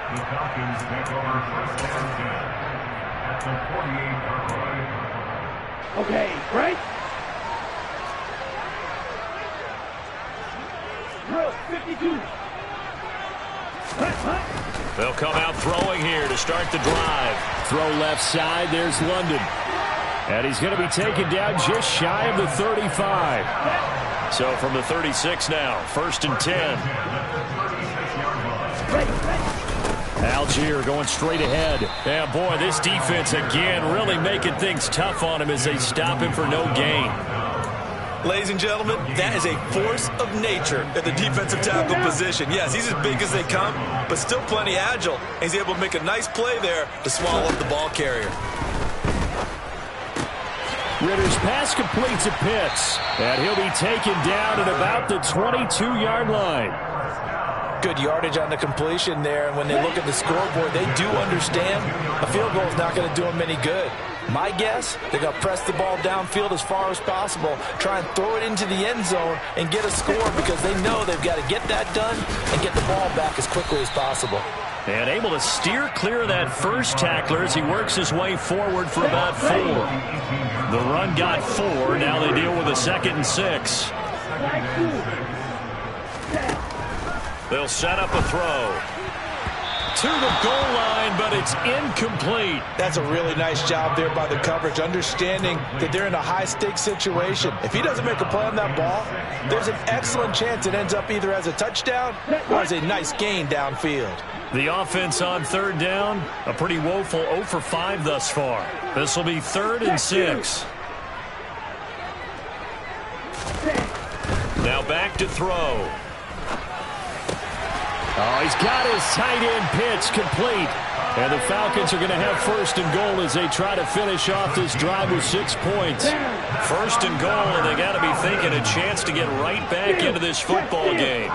[SPEAKER 4] The Falcons take over first down at the 48-yard line.
[SPEAKER 2] Okay, right? Drill, 52.
[SPEAKER 1] They'll come out throwing here to start the drive. Throw left side, there's London. And he's going to be taken down just shy of the 35. So from the 36 now, 1st and 10. Algier going straight ahead. And boy, this defense again really making things tough on him as they stop him for no gain.
[SPEAKER 3] Ladies and gentlemen, that is a force of nature at the defensive tackle position. Yes, he's as big as they come, but still plenty agile. He's able to make a nice play there to swallow up the ball carrier.
[SPEAKER 1] Ritter's pass completes to Pitts, and he'll be taken down at about the 22-yard line.
[SPEAKER 3] Good yardage on the completion there, and when they look at the scoreboard, they do understand a field goal is not going to do them any good. My guess, they're going to press the ball downfield as far as possible, try and throw it into the end zone and get a score because they know they've got to get that done and get the ball back as quickly as possible.
[SPEAKER 1] And able to steer clear of that first tackler as he works his way forward for about 4. The run got 4. Now they deal with a 2nd and 6. They'll set up a throw to the goal line, but it's incomplete.
[SPEAKER 3] That's a really nice job there by the coverage, understanding that they're in a high-stakes situation. If he doesn't make a play on that ball, there's an excellent chance it ends up either as a touchdown or as a nice gain downfield.
[SPEAKER 1] The offense on 3rd down, a pretty woeful 0 for 5 thus far. This will be 3rd and 6. Now back to throw. Oh, he's got his tight end pitch complete. And the Falcons are going to have 1st and goal as they try to finish off this drive with 6 points. 1st and goal, and they got to be thinking a chance to get right back into this football game.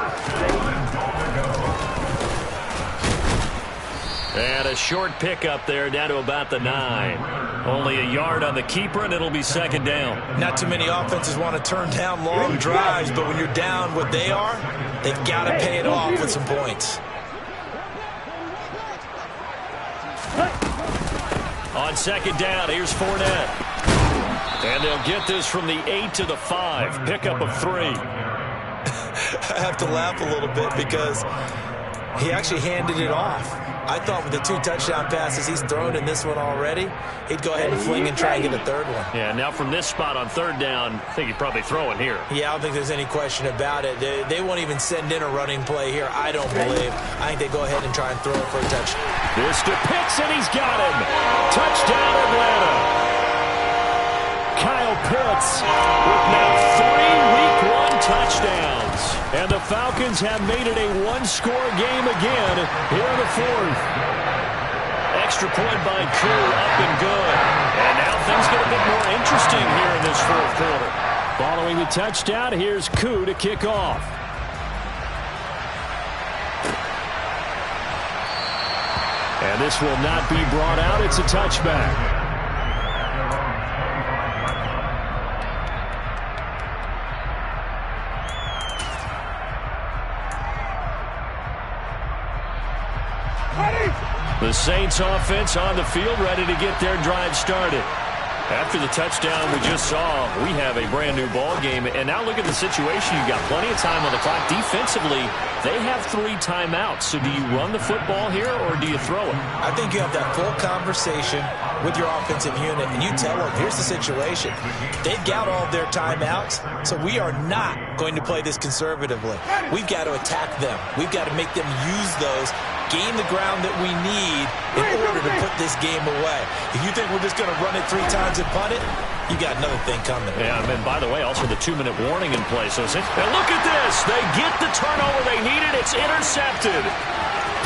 [SPEAKER 1] And a short pickup there down to about the 9. Only a yard on the keeper, and it'll be 2nd down.
[SPEAKER 3] Not too many offenses want to turn down long drives, but when you're down what they are, they've got to pay it off with some points.
[SPEAKER 1] On 2nd down, here's Fournette. And they'll get this from the 8 to the 5. Pickup of 3.
[SPEAKER 3] I have to laugh a little bit because he actually handed it off. I thought with the 2 touchdown passes he's thrown in this one already, he'd go ahead and fling and try and get a 3rd one.
[SPEAKER 1] Yeah, now from this spot on 3rd down, I think he'd probably throw it here.
[SPEAKER 3] Yeah, I don't think there's any question about it. They won't even send in a running play here, I don't believe. I think they go ahead and try and throw it for a touchdown.
[SPEAKER 1] This to Pitts, and he's got him. Touchdown, Atlanta. Kyle Pitts with now 3 Week 1 touchdowns. And the Falcons have made it a 1-score game again here in the 4th. Extra point by Koo, up and good. And now things get a bit more interesting here in this 4th quarter. Following the touchdown, here's Koo to kick off. And this will not be brought out. It's a touchback. The Saints offense on the field, ready to get their drive started. After the touchdown we just saw, we have a brand new ball game. And now look at the situation. You've got plenty of time on the clock. Defensively, they have 3 timeouts. So do you run the football here or do you throw it?
[SPEAKER 3] I think you have that full conversation with your offensive unit, and you tell them, here's the situation. They've got all their timeouts, so we are not going to play this conservatively. We've got to attack them. We've got to make them use those, gain the ground that we need in order to put this game away. If you think we're just going to run it 3 times and punt it, you got another thing coming.
[SPEAKER 1] Yeah, and by the way, also the 2-minute warning in place. So and look at this. They get the turnover they needed. It's intercepted.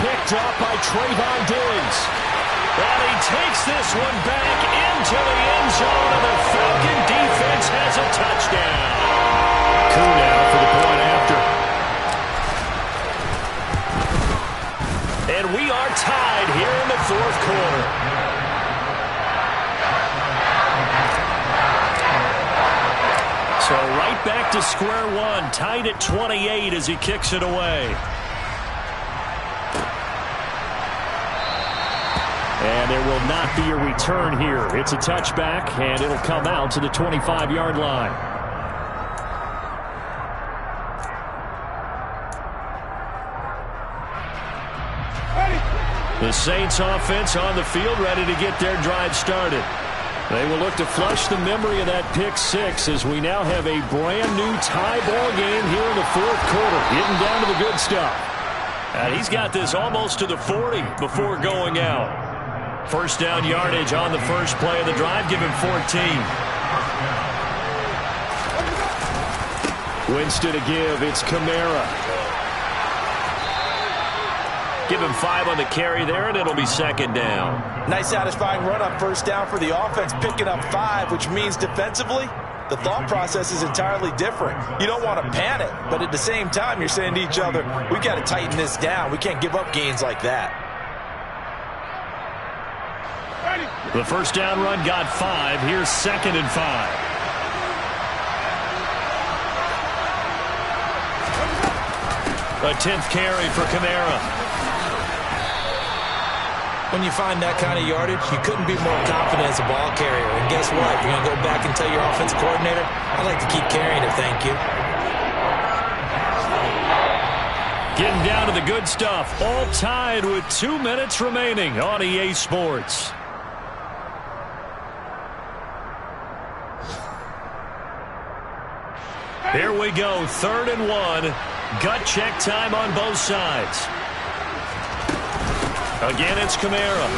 [SPEAKER 1] Picked up by Trayvon Diggs. And he takes this one back into the end zone, and the Falcon defense has a touchdown. Coup now for the point after. And we are tied here in the 4th quarter. So right back to square one, tied at 28 as he kicks it away. And there will not be a return here. It's a touchback, and it'll come out to the 25-yard line. The Saints offense on the field, ready to get their drive started. They will look to flush the memory of that pick 6 as we now have a brand new tie ball game here in the 4th quarter, getting down to the good stuff. And he's got this almost to the 40 before going out. First down yardage on the first play of the drive. Give him 14. Winston to give. It's Kamara. Give him 5 on the carry there, and it'll be 2nd down.
[SPEAKER 3] Nice satisfying run on first down for the offense, picking up 5, which means defensively, the thought process is entirely different. You don't want to panic, but at the same time, you're saying to each other, we've got to tighten this down. We can't give up gains like that.
[SPEAKER 1] The first down run got 5. Here's 2nd and 5. A 10th carry for Kamara.
[SPEAKER 3] When you find that kind of yardage, you couldn't be more confident as a ball carrier. And guess what? You're going to go back and tell your offensive coordinator, I'd like to keep carrying it, thank you.
[SPEAKER 1] Getting down to the good stuff. All tied with 2 minutes remaining on EA Sports. Here we go, 3rd and 1. Gut check time on both sides. Again, it's Kamara.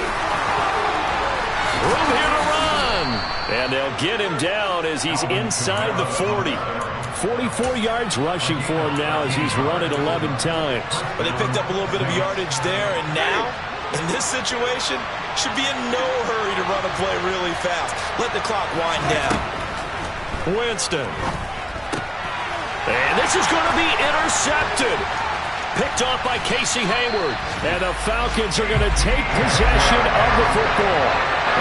[SPEAKER 1] Room here to run. And they'll get him down as he's inside the 40. 44 yards rushing for him now as he's run it 11 times.
[SPEAKER 3] But they picked up a little bit of yardage there, and now, in this situation, should be in no hurry to run a play really fast. Let the clock wind down.
[SPEAKER 1] Winston. And this is going to be intercepted. Picked off by Casey Hayward. And the Falcons are going to take possession of the football.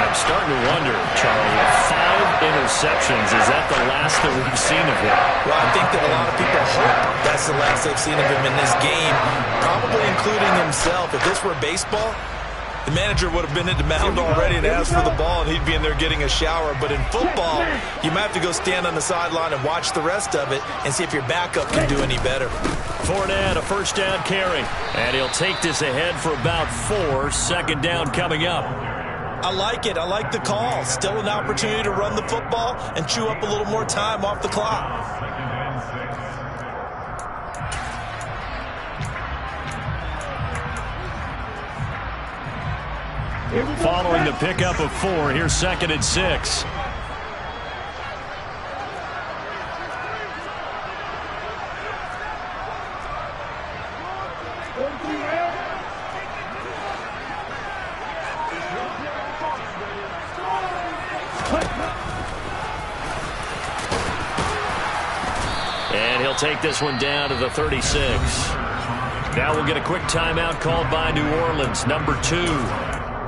[SPEAKER 1] I'm starting to wonder, Charlie, 5 interceptions, is that the last that we've seen of him?
[SPEAKER 3] Well, I think that a lot of people hope that's the last they've seen of him in this game, probably including himself. If this were baseball, the manager would have been at the mound already and asked for the ball, and he'd be in there getting a shower. But in football, you might have to go stand on the sideline and watch the rest of it and see if your backup can do any better.
[SPEAKER 1] Fournette, a first down carry. And he'll take this ahead for about 4. 2nd down coming up.
[SPEAKER 3] I like it. I like the call. Still an opportunity to run the football and chew up a little more time off the clock.
[SPEAKER 1] Following the pickup of 4, here's 2nd and 6. And he'll take this one down to the 36. Now we'll get a quick timeout called by New Orleans, number 2.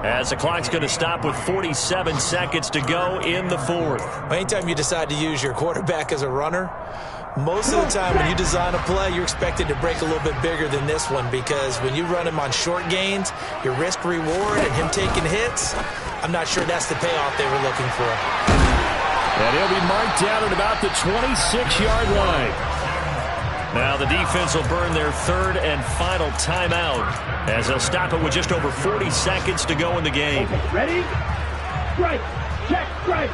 [SPEAKER 1] As the clock's going to stop with 47 seconds to go in the 4th.
[SPEAKER 3] Anytime you decide to use your quarterback as a runner, most of the time when you design a play, you're expected to break a little bit bigger than this one, because when you run him on short gains, your risk reward and him taking hits, I'm not sure that's the payoff they were looking for.
[SPEAKER 1] And he'll be marked down at about the 26-yard line. Now the defense will burn their third and final timeout as they'll stop it with just over 40 seconds to go in the game.
[SPEAKER 2] Okay, ready? Strike. Check. Strike.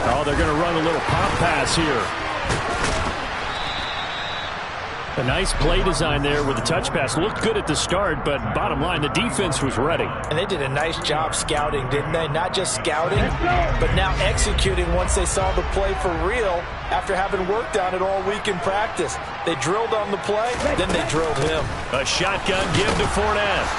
[SPEAKER 1] Oh, they're going to run a little pop pass here. A nice play design there with the touch pass. Looked good at the start, but bottom line, the defense was ready.
[SPEAKER 3] And they did a nice job scouting, didn't they? Not just scouting, but now executing once they saw the play for real after having worked on it all week in practice. They drilled on the play, then they drilled him.
[SPEAKER 1] A shotgun give to Fournette.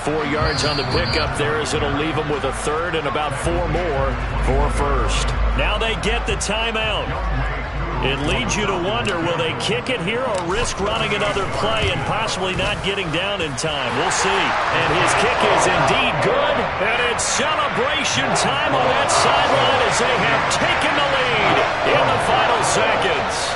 [SPEAKER 1] 4 yards on the pickup there as it'll leave them with a third and about 4 more for first. Now they get the timeout. It leads you to wonder, will they kick it here or risk running another play and possibly not getting down in time? We'll see. And his kick is indeed good. And it's celebration time on that sideline as they have taken the lead in the final seconds.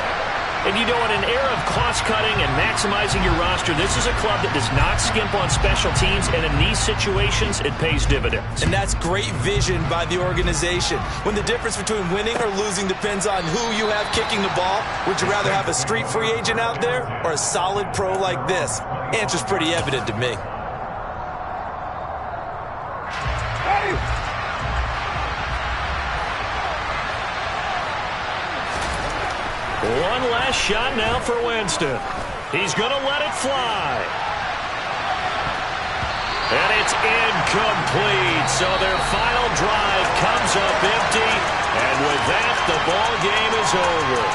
[SPEAKER 1] And you know, in an era of cost-cutting and maximizing your roster, this is a club that does not skimp on special teams, and in these situations, it pays dividends.
[SPEAKER 3] And that's great vision by the organization. When the difference between winning or losing depends on who you have kicking the ball, would you rather have a street free agent out there or a solid pro like this? Answer's pretty evident to me.
[SPEAKER 1] One last shot now for Winston. He's going to let it fly. And it's incomplete. So their final drive comes up empty. And with that, the ball game is over.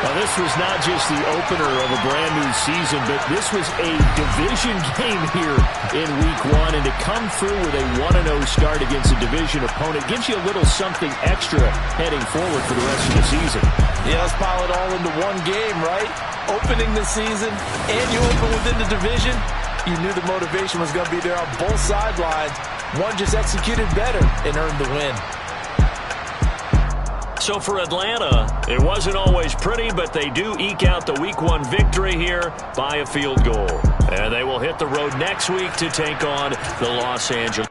[SPEAKER 1] Now, this was not just the opener of a brand-new season, but this was a division game here in Week 1. And to come through with a 1-0 start against a division opponent gives you a little something extra heading forward for the rest of the season.
[SPEAKER 3] Yeah, let's pile it all into one game, right? Opening the season, and you open within the division. You knew the motivation was going to be there on both sidelines. One just executed better and earned the win.
[SPEAKER 1] So for Atlanta, it wasn't always pretty, but they do eke out the Week 1 victory here by a field goal. And they will hit the road next week to take on the Los Angeles.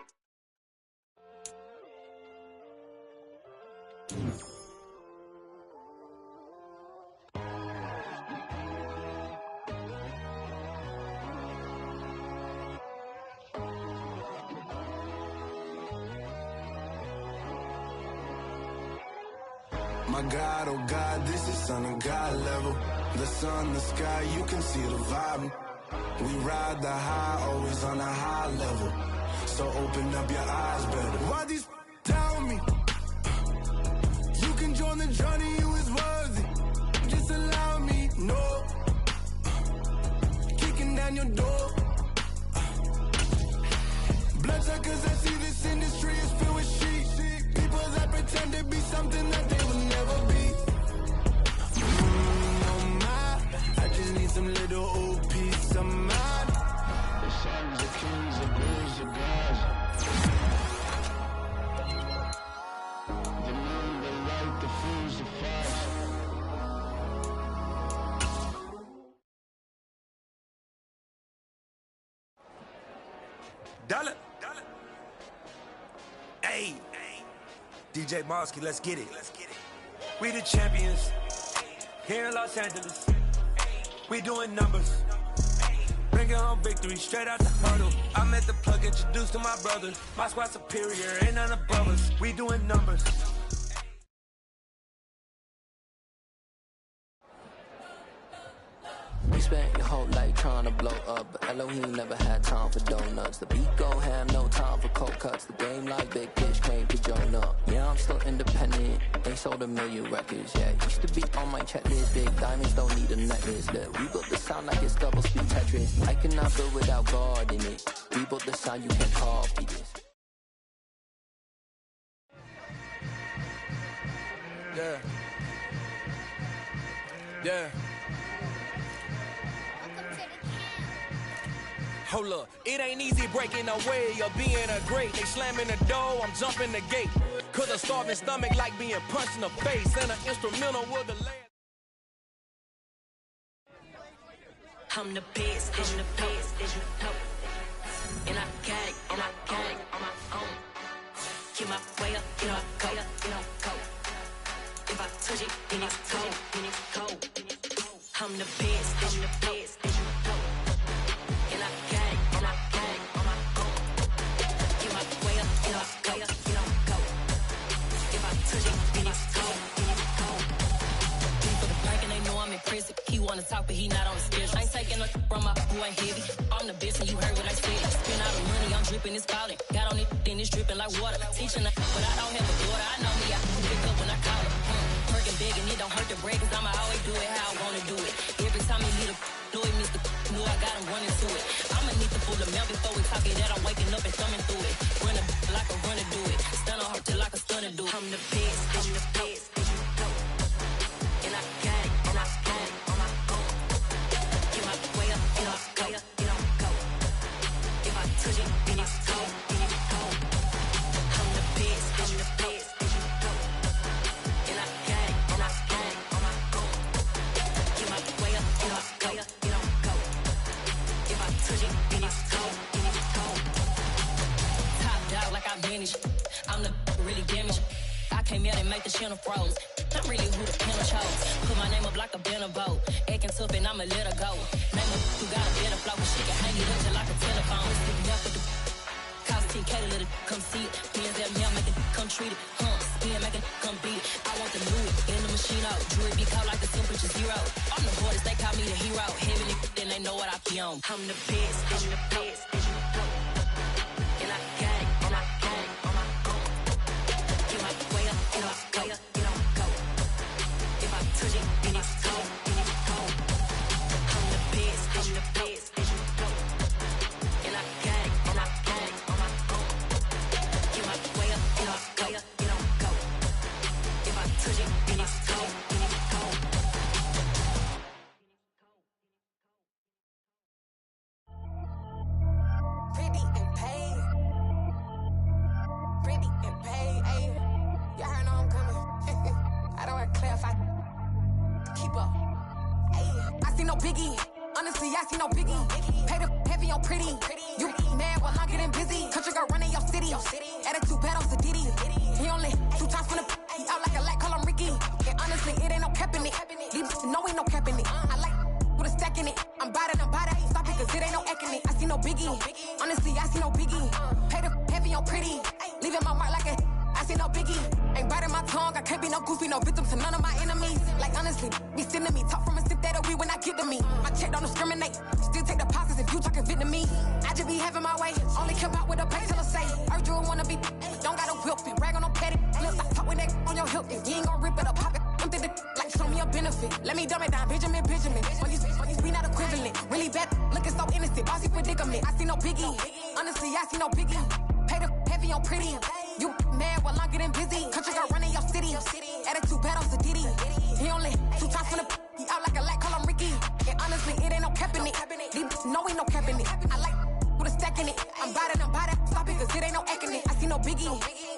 [SPEAKER 5] My God, oh God, this is Son of God level. The sun, the sky, you can see the vibe. We ride the high, always on a high level. So open up your eyes better. Why these tell me? You can join the journey, you is worthy. Just allow me, no. Kicking down your door. Bloodsuckers, I see this industry is filled with sheep. People that pretend to be something that they will never be. Oh my, I just need some little old peace of mind. The sons of kings, the bulls of gods. The moon, the light, the fools, the fast.
[SPEAKER 6] Dollar. Hey, DJ Mosky, let's get it. We the champions here in Los Angeles. We doing numbers. Bringing home victory straight out the hurdle. I met the plug, introduced to my brother. My squad superior, ain't none above us. We doing numbers.
[SPEAKER 7] You spent your whole life trying to blow up, but Elohim never had time for donuts. The beat go ham, no time for cold cuts. The game like Big Pitch came to join up. Yeah, I'm still independent. They sold 1 million records. Yeah, used to be on my checklist. Big diamonds don't need a necklace. Look, we built the sound like it's double speed Tetris. I cannot build without God in it. We built the sound, you can't copy this.
[SPEAKER 6] Yeah. Hold up, it ain't easy breaking away or being a great. They slamming the door, I'm jumping the gate. Cause a starving stomach like being punched in the face. And an instrumental with the land.
[SPEAKER 8] I'm the best, I'm the best, as you know. And I got it, and I got it on my own. Get my way up, get my go, get my go. If I touch it, then it's cold, then it's cold. I'm the best, as you know. And I got it, and I got it on my own. Get my way up, get my go, get my go. If I touch it, then it's cold, then it's cold. For the break and they know I'm in prison. He wanna talk, but he not on the schedule. I ain't taking no from my boy heavy. I'm the best and you heard what I said. Spend all the money, I'm dripping, it's falling. Got on it, then it's dripping like water. Teaching her, but I don't have a daughter. I know me, I can pick up when I call it. Working big and it don't hurt the break, cause I'ma always do it how I wanna do it. Every time he need a know it, Mr. Know I got him running to it. I'ma need to pull the mail before we talk it that I'm waking up and thumbing through it. Run a like a runner do it. Stun on her till like a stunner do it. I'm the best, I'm the best, as you know. And I got it, and I got it on my own. Get my way up, get my go, get my go. If I touch it, then it's cold, then it's cold. I'm the best, as you know. And I got it, and I got it on my own. Get my way up, get my go, get my go. If I touch it, then it's cold, then it's cold. Top dog like I vanished. I'm the really damaged. I came out and make the channel froze. I'm really who the piano chose. Put my name up like a banner boat. Acting tough and I'ma let her go. Name her who got a better flow. She can hang it up just like a telephone. Stick me up with the cost 10K to let it come see it. Pins that mail make it come treat it. Spin make it come beat it. I want the Louis in the machine out. Jewelry be cold like the temperature 0. On the borders they call me the hero. Heavy then they know what I be on. I'm the best, I'm the best, as you know. And I got it, and I got it on my own. Get my way up, get my go, get my go. If I touch it, then it's cold, then it's cold. I'm the best, as you know. And I got it, and I got it on my own. Get my way up, get my go, get my go. If I touch it, then it's cold, then it's cold.
[SPEAKER 9] Pretty and paid. Pretty and paid, ayy. Y'all heard know I'm coming. I don't want to clarify. Keep up. Ayy. I see no biggie. Honestly, I see no biggie. Pay the heavy on pretty. You mad while I'm getting busy. Country girl running your city. Attitude battles to Diddy. He only 2 times from the he out like a light, call him Ricky. And honestly, it ain't no cap in it. These no ain't no cap in it. I like with a stack in it. I'm about it. Stop it, cause it ain't no acting it. I see no biggie. Honestly, I see no biggie. Pay the heavy on pretty. Leaving my mark like a I see no biggie. Ain't biting my tongue. I can't be no goofy, no victim to none of my enemies. Like honestly, be sending me talk from a sip that a weed when I get to me. My check don't discriminate. Still take deposits if you talking Vietnamese. I just be having my way. Only come out with a pay till I say. Urge you wanna be. Don't gotta whip it. Rag on no petty. Flip, I talk with that on your hip. If you ain't gon' rip it or pop it. Empty the like show me a benefit. Let me dumb it down. Benjamin. We not equivalent. Really bad. Looking so innocent. Bossy predicament. I see no biggie. Honestly, I see no biggie. Pay the heavy on pretty. You mad while I'm getting busy. Country girl running your city. Attitude battles to Diddy. He only 2 times from the he out like a light, call him Ricky. And honestly, it ain't no cap in it. These no ain't no cap in it. I like with a stack in it. I'm about it. Stop it, cause it ain't no acting it. I see no biggie.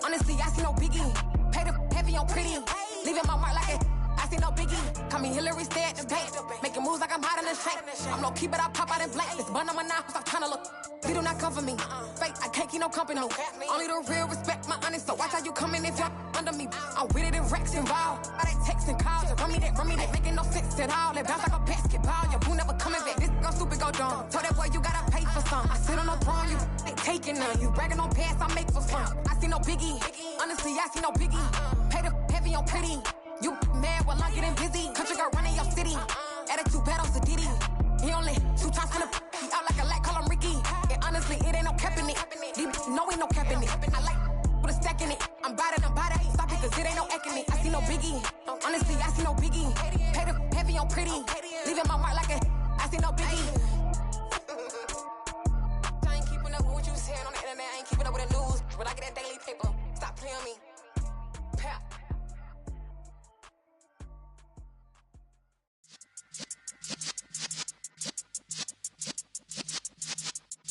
[SPEAKER 9] Honestly, I see no biggie. Pay the heavy on pretty. Leaving my mark like a I see no biggie. Call me Hillary, stay at the bank. Making moves like I'm hot in the shank. I'm low key, but I pop out in blank. This bun on my knife, stop trying to look. They do not come for me. Fake, I can't keep no company. Only the real respect my honest. So watch how you coming if you're under me. I'm with it in racks involved. I they texting calls. Run me that. Making no sense at all. It bounce like a basketball. Your boo never coming back. This go stupid, go dumb. Told that boy you gotta pay for some. I sit on no throne, you they taking none. You bragging on pants, I make for fun. I see no biggie. Honestly, I see no biggie. Pay the heavy on pretty. You mad while I'm getting busy. Country girl running your city. Attitude battles to Diddy. He only 2 times from the he out like a light, call him Ricky. And honestly, it ain't no cap in it. These no ain't no cap in it. I like with a stack in it. I'm about it. Stop it, cause it ain't no acting it. I see no biggie. Honestly, I see no biggie. Pay the heavy on pretty. Leaving my mark like a I see no biggie. I ain't keeping up with what you saying on the internet. I ain't keeping up with the news. But I get that daily paper. Stop playing me. Pap.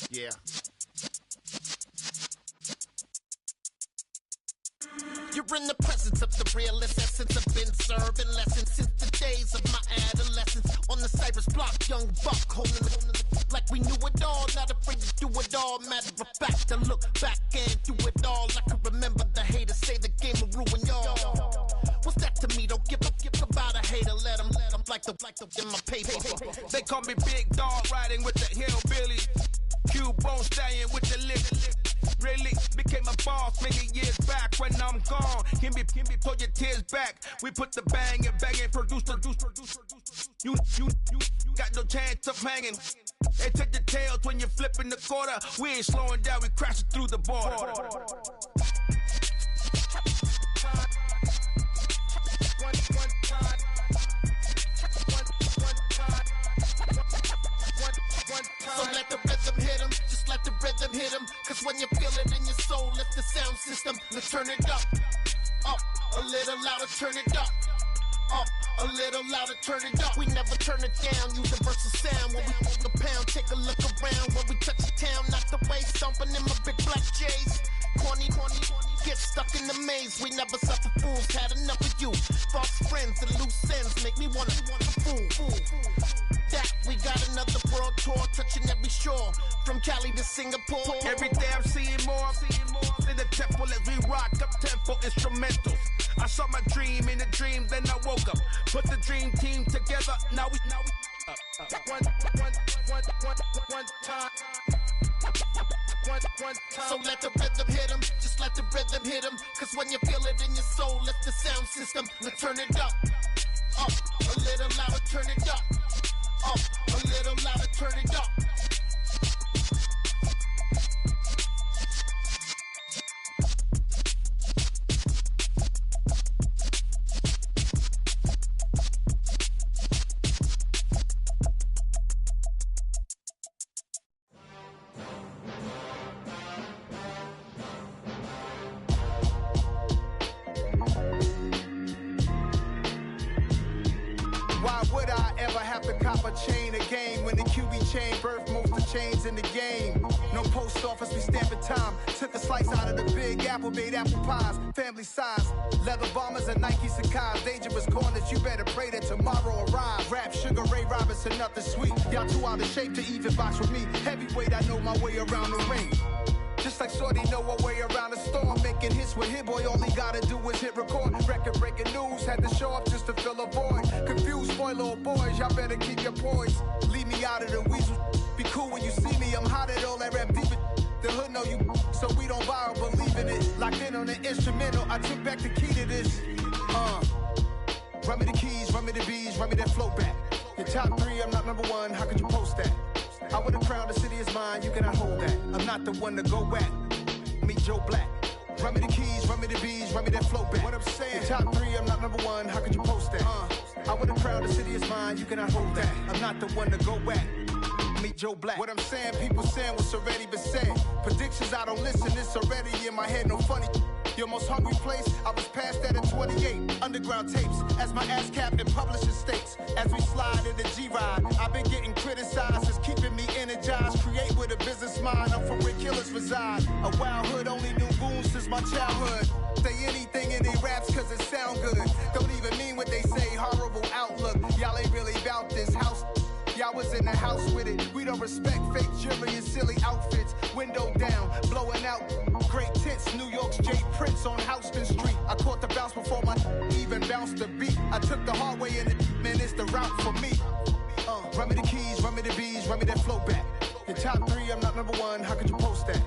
[SPEAKER 10] Yeah. You're in the presence of the realest essence. I've been serving lessons since the days of my adolescence. On the Cypress block, young buck holding the like we knew it all, not afraid to do it all. Matter of fact, I look back and do it all. I can remember the haters say the game will ruin y'all. What's that to me? Don't give about a hater. Let them like the in my paper.
[SPEAKER 6] They call me Big Dog, riding with the hillbillies. Q-Bone stallion with the lip. Really became a boss many years back. When I'm gone, can be pull your tears back. We put the bang and produce. You got no chance of hanging. They take the tails when you're flipping the quarter. We ain't slowing down, we crashing through the border.
[SPEAKER 10] So let the rhythm hit him, just let the rhythm hit him. Cause when you feel it in your soul, lift the sound system. Now turn it up, a little louder, turn it up. A little louder, turn it up. We never turn it down, universal sound. When we move the pound, take a look around. When we touch the town, not the way, stomping in my big black J's. Corny, get stuck in the maze. We never suffer fools, had enough of you. False friends and loose ends make me wanna fool. That we got another world tour, touching every shore, from Cali to Singapore.
[SPEAKER 6] Every day I'm seeing more in the temple as we rock up tempo instrumentals. I saw my dream in a dream, then I woke up. Put the dream team together, now we one time.
[SPEAKER 10] So let the rhythm hit him, just let the rhythm hit him. Cause when you feel it in your soul, lift the sound system. Now turn it up, a little louder, turn it up. A little louder, turn it up.
[SPEAKER 11] Chain again when the QB chain birthed most of the chains in the game. No post office, we stamping time. Took a slice out of the big apple, made apple pies, family size. Leather bombers and Nike Sacai's. Dangerous corners, you better pray that tomorrow arrives. Rap, Sugar Ray Robinson, nothing sweet. Y'all too out of shape to even box with me. Heavyweight, I know my way around the ring. Just like Shorty know her way around the storm. Making hits with Hit Boy, all he gotta do is hit record. Record breaking news, had to show up just to fill a void. Confused, spoiled little boys, y'all better keep your poise. Leave me out of the weasel. Be cool when you see me, I'm hot at all that rap deep. The hood know you, so we don't borrow, believe in it. Locked in on the instrumental, I took back the key to this. Run me the keys, run me the bees, run me that flow back. Your top three, I'm not number one, how could you post that? I would've crowned the city is mine, you cannot hold that. I'm not the one to go at. Meet Joe Black. Run me the keys, run me the bees, run me that flow back. What I'm saying, your top three, I'm not number one, how could you post that? I would've crowned the city is mine, you cannot hold that. I'm not the one to go at. Meet Joe Black. What I'm saying, people saying what's already been said. Predictions, I don't listen, it's already in my head, no funny. Your most hungry place, I was past that at 28. Underground tapes, as my ass cap in publishing states. As we slide in the G-Ride, I've been getting criticized, it's keeping me energized. Create with a business mind, I'm from where killers reside. A wild hood, only knew goons since my childhood. Say anything in they raps cause it sound good. Don't even mean what they say, horrible outlook. Y'all ain't really about this house. Y'all was in the house with it. We don't respect fake jewelry and silly outfits. Window down, blowing out. Great tits, New York's J. Prince on Houston Street. I caught the bounce before my even bounced the beat. I took the hard way in it, man, it's the route for me. Run me the keys, run me the bees, run me that flow back. Your top three, I'm not number one, how could you post that?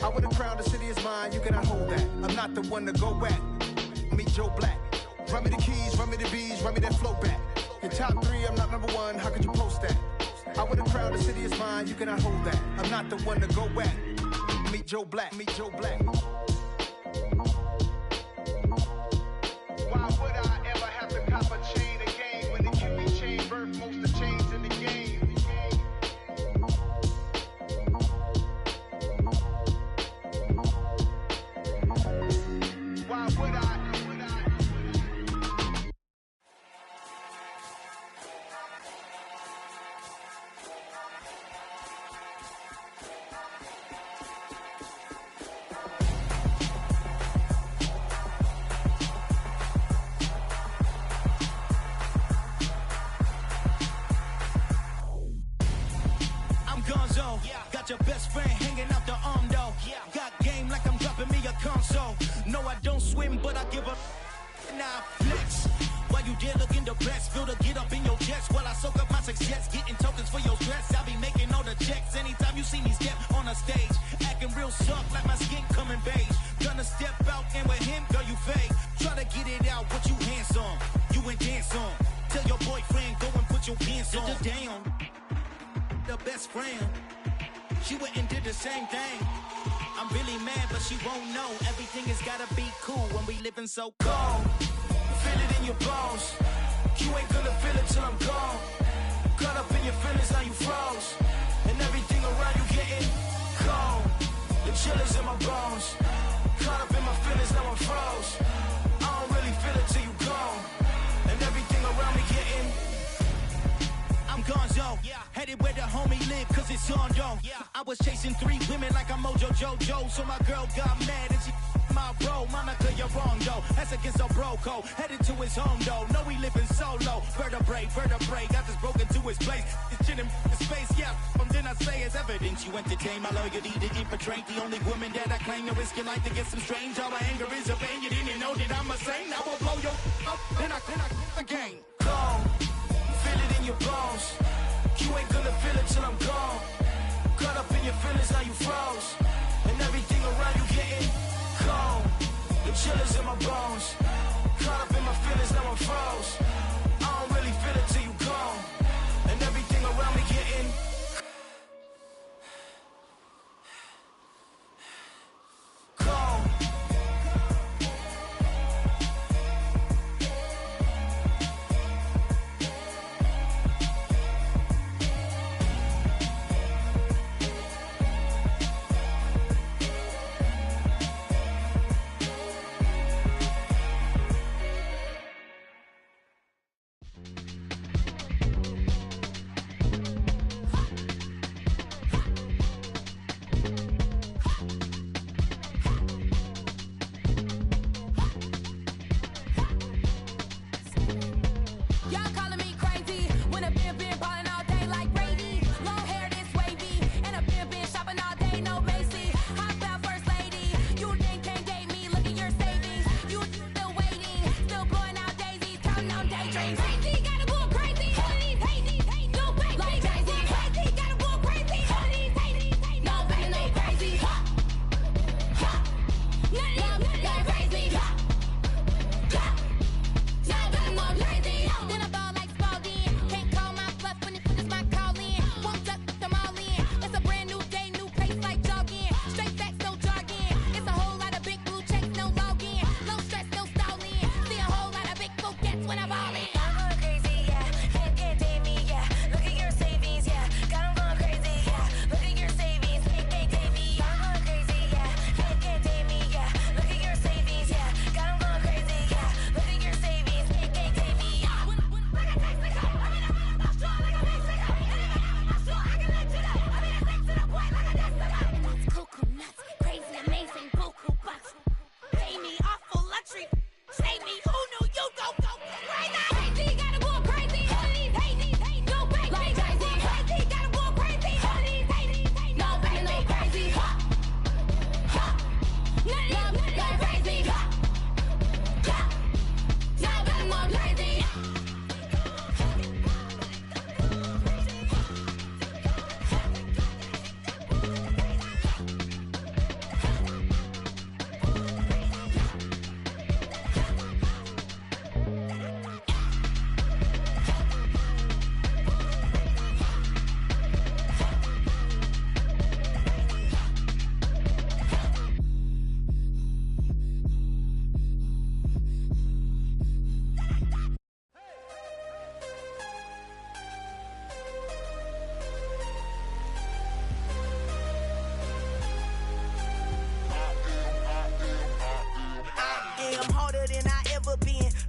[SPEAKER 11] I would've crowned the city is mine, you cannot hold that. I'm not the one to go at. Meet Joe Black. Run me the keys, run me the bees, run me that flow back. Your top three, I'm not number one, how could you post that? I would've crowned the city is mine, you cannot hold that. I'm not the one to go at. Meet Joe Black, meet Joe Black. Why would I ever have to cop a chain again when the QB chain birthed most of the chains in the game? Why would I?
[SPEAKER 12] gonzo. Got your best friend hanging out the arm though. Got game like I'm dropping me a console. No, I don't swim, but I give a now flex. While you there looking depressed, feel the get up in your chest while I soak up my success, getting tokens for your stress. I be making all the checks anytime you see me step on a stage, acting real soft like my skin coming beige. Gonna step out and with him, girl, you fake. Try to get it out, what you handsome, you ain't dance on. Tell your boyfriend go and put your pants on. Damn, the best friend, she went and did the same thing. I'm really mad, but she won't know. Everything has gotta be cool when we living so cold. Feel it in your bones. You ain't gonna feel it till I'm gone. Caught up in your feelings, now you froze. And everything around you getting cold. The chill is in my bones. Caught up in my feelings, now I'm froze. I don't really feel it till you gone. And everything around me getting I'm gonzo, headed where the homie live, cause it's on though. I was chasing 3 women like I'm Mojo Jojo, so my girl got mad and she my bro. Monica, you're wrong though, that's against a bro code. Headed to his home though, no we living solo. Vertebrae, got this broken to his place. It's chillin' in space, then I say it's evidence you entertain my loyalty to infiltrate. The only woman that I claim to risk your life to get some strange. All my anger is a pain, you didn't know that I'm a saint. I will blow your up, then I again. Go. Feel it in your bones. You ain't gonna feel it till I'm gone. Caught up in your feelings, now you froze. And everything around you getting cold. The chill is in my bones. Caught up in my feelings, now I'm froze. I don't really feel it till you gone. And everything around me getting cold.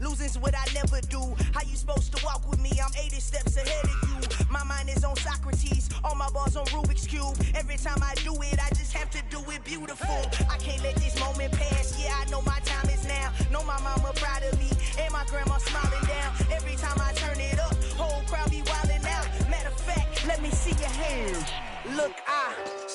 [SPEAKER 13] Losing's what I never do. How you supposed to walk with me? I'm 80 steps ahead of you. My mind is on Socrates, all my balls on Rubik's Cube. Every time I do it, I just have to do it beautiful. I can't let this moment pass. Yeah, I know my time is now. Know my mama proud of me, and my grandma smiling down. Every time I turn it up, whole crowd be wilding out. Matter of fact, let me see your hands. Look,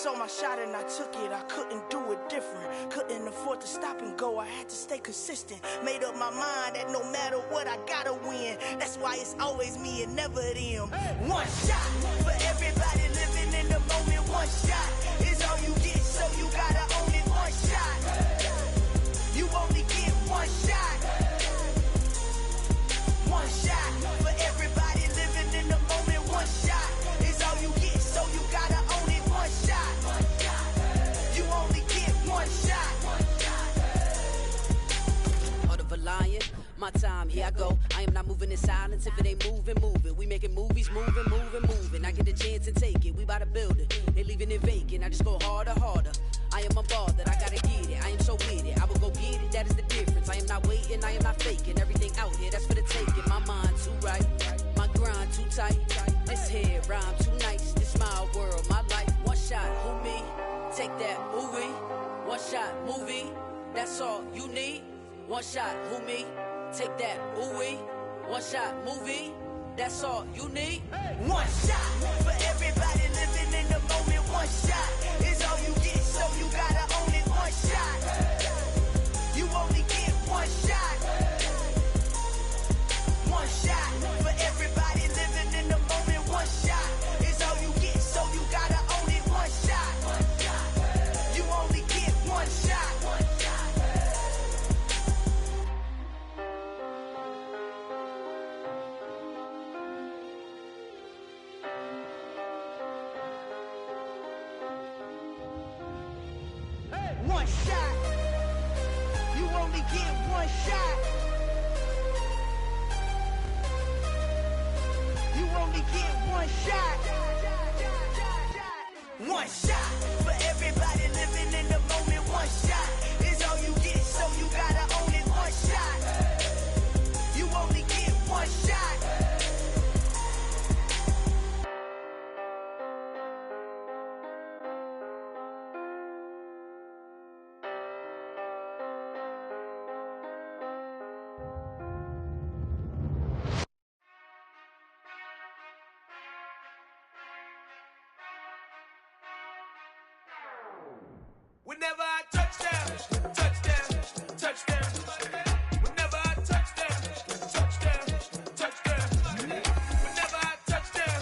[SPEAKER 13] saw my shot and I took it. I couldn't do it different. Couldn't afford to stop and go. I had to stay consistent. Made up my mind that no matter what, I gotta win. That's why it's always me and never them. One shot for everybody living in the moment. One shot is all you get, so you gotta own it. One shot. You only get one shot. One shot for everybody living in the moment. One shot is all you get, so you gotta own it. One shot. You only get one shot.
[SPEAKER 14] Heart of a lion, my time, here I go. I am not moving in silence. If it ain't moving, moving. We making movies, moving, moving, moving. I get the chance to take it. We bout to build it. They leaving it vacant. I just go harder, harder. I am a ball that I gotta get it. I am so with it. I will go get it. That is the difference. I am not waiting. I am not faking. Everything out here, that's for the taking. My mind too right. My grind too tight. This here rhyme too nice. This my world, my life. One shot, who me? Take that movie. One shot, movie. That's all you need. One shot, who me? Take that, ooh-wee. One shot, movie. That's all you need.
[SPEAKER 13] One shot for everybody living in the moment. One shot is all you get, so you gotta own it. One shot. You only get one shot. One shot for everybody living in the moment. One shot is all you get, so you gotta own it. One shot. You only get one shot. One shot. You only get one shot. You only get one shot. One shot for everybody living in the moment. One shot is all you get, so you gotta own it. One shot. You only get one shot.
[SPEAKER 6] Whenever I touch them, touch them, touch them. Whenever I touch them, touch them, touch them. Whenever I touch them,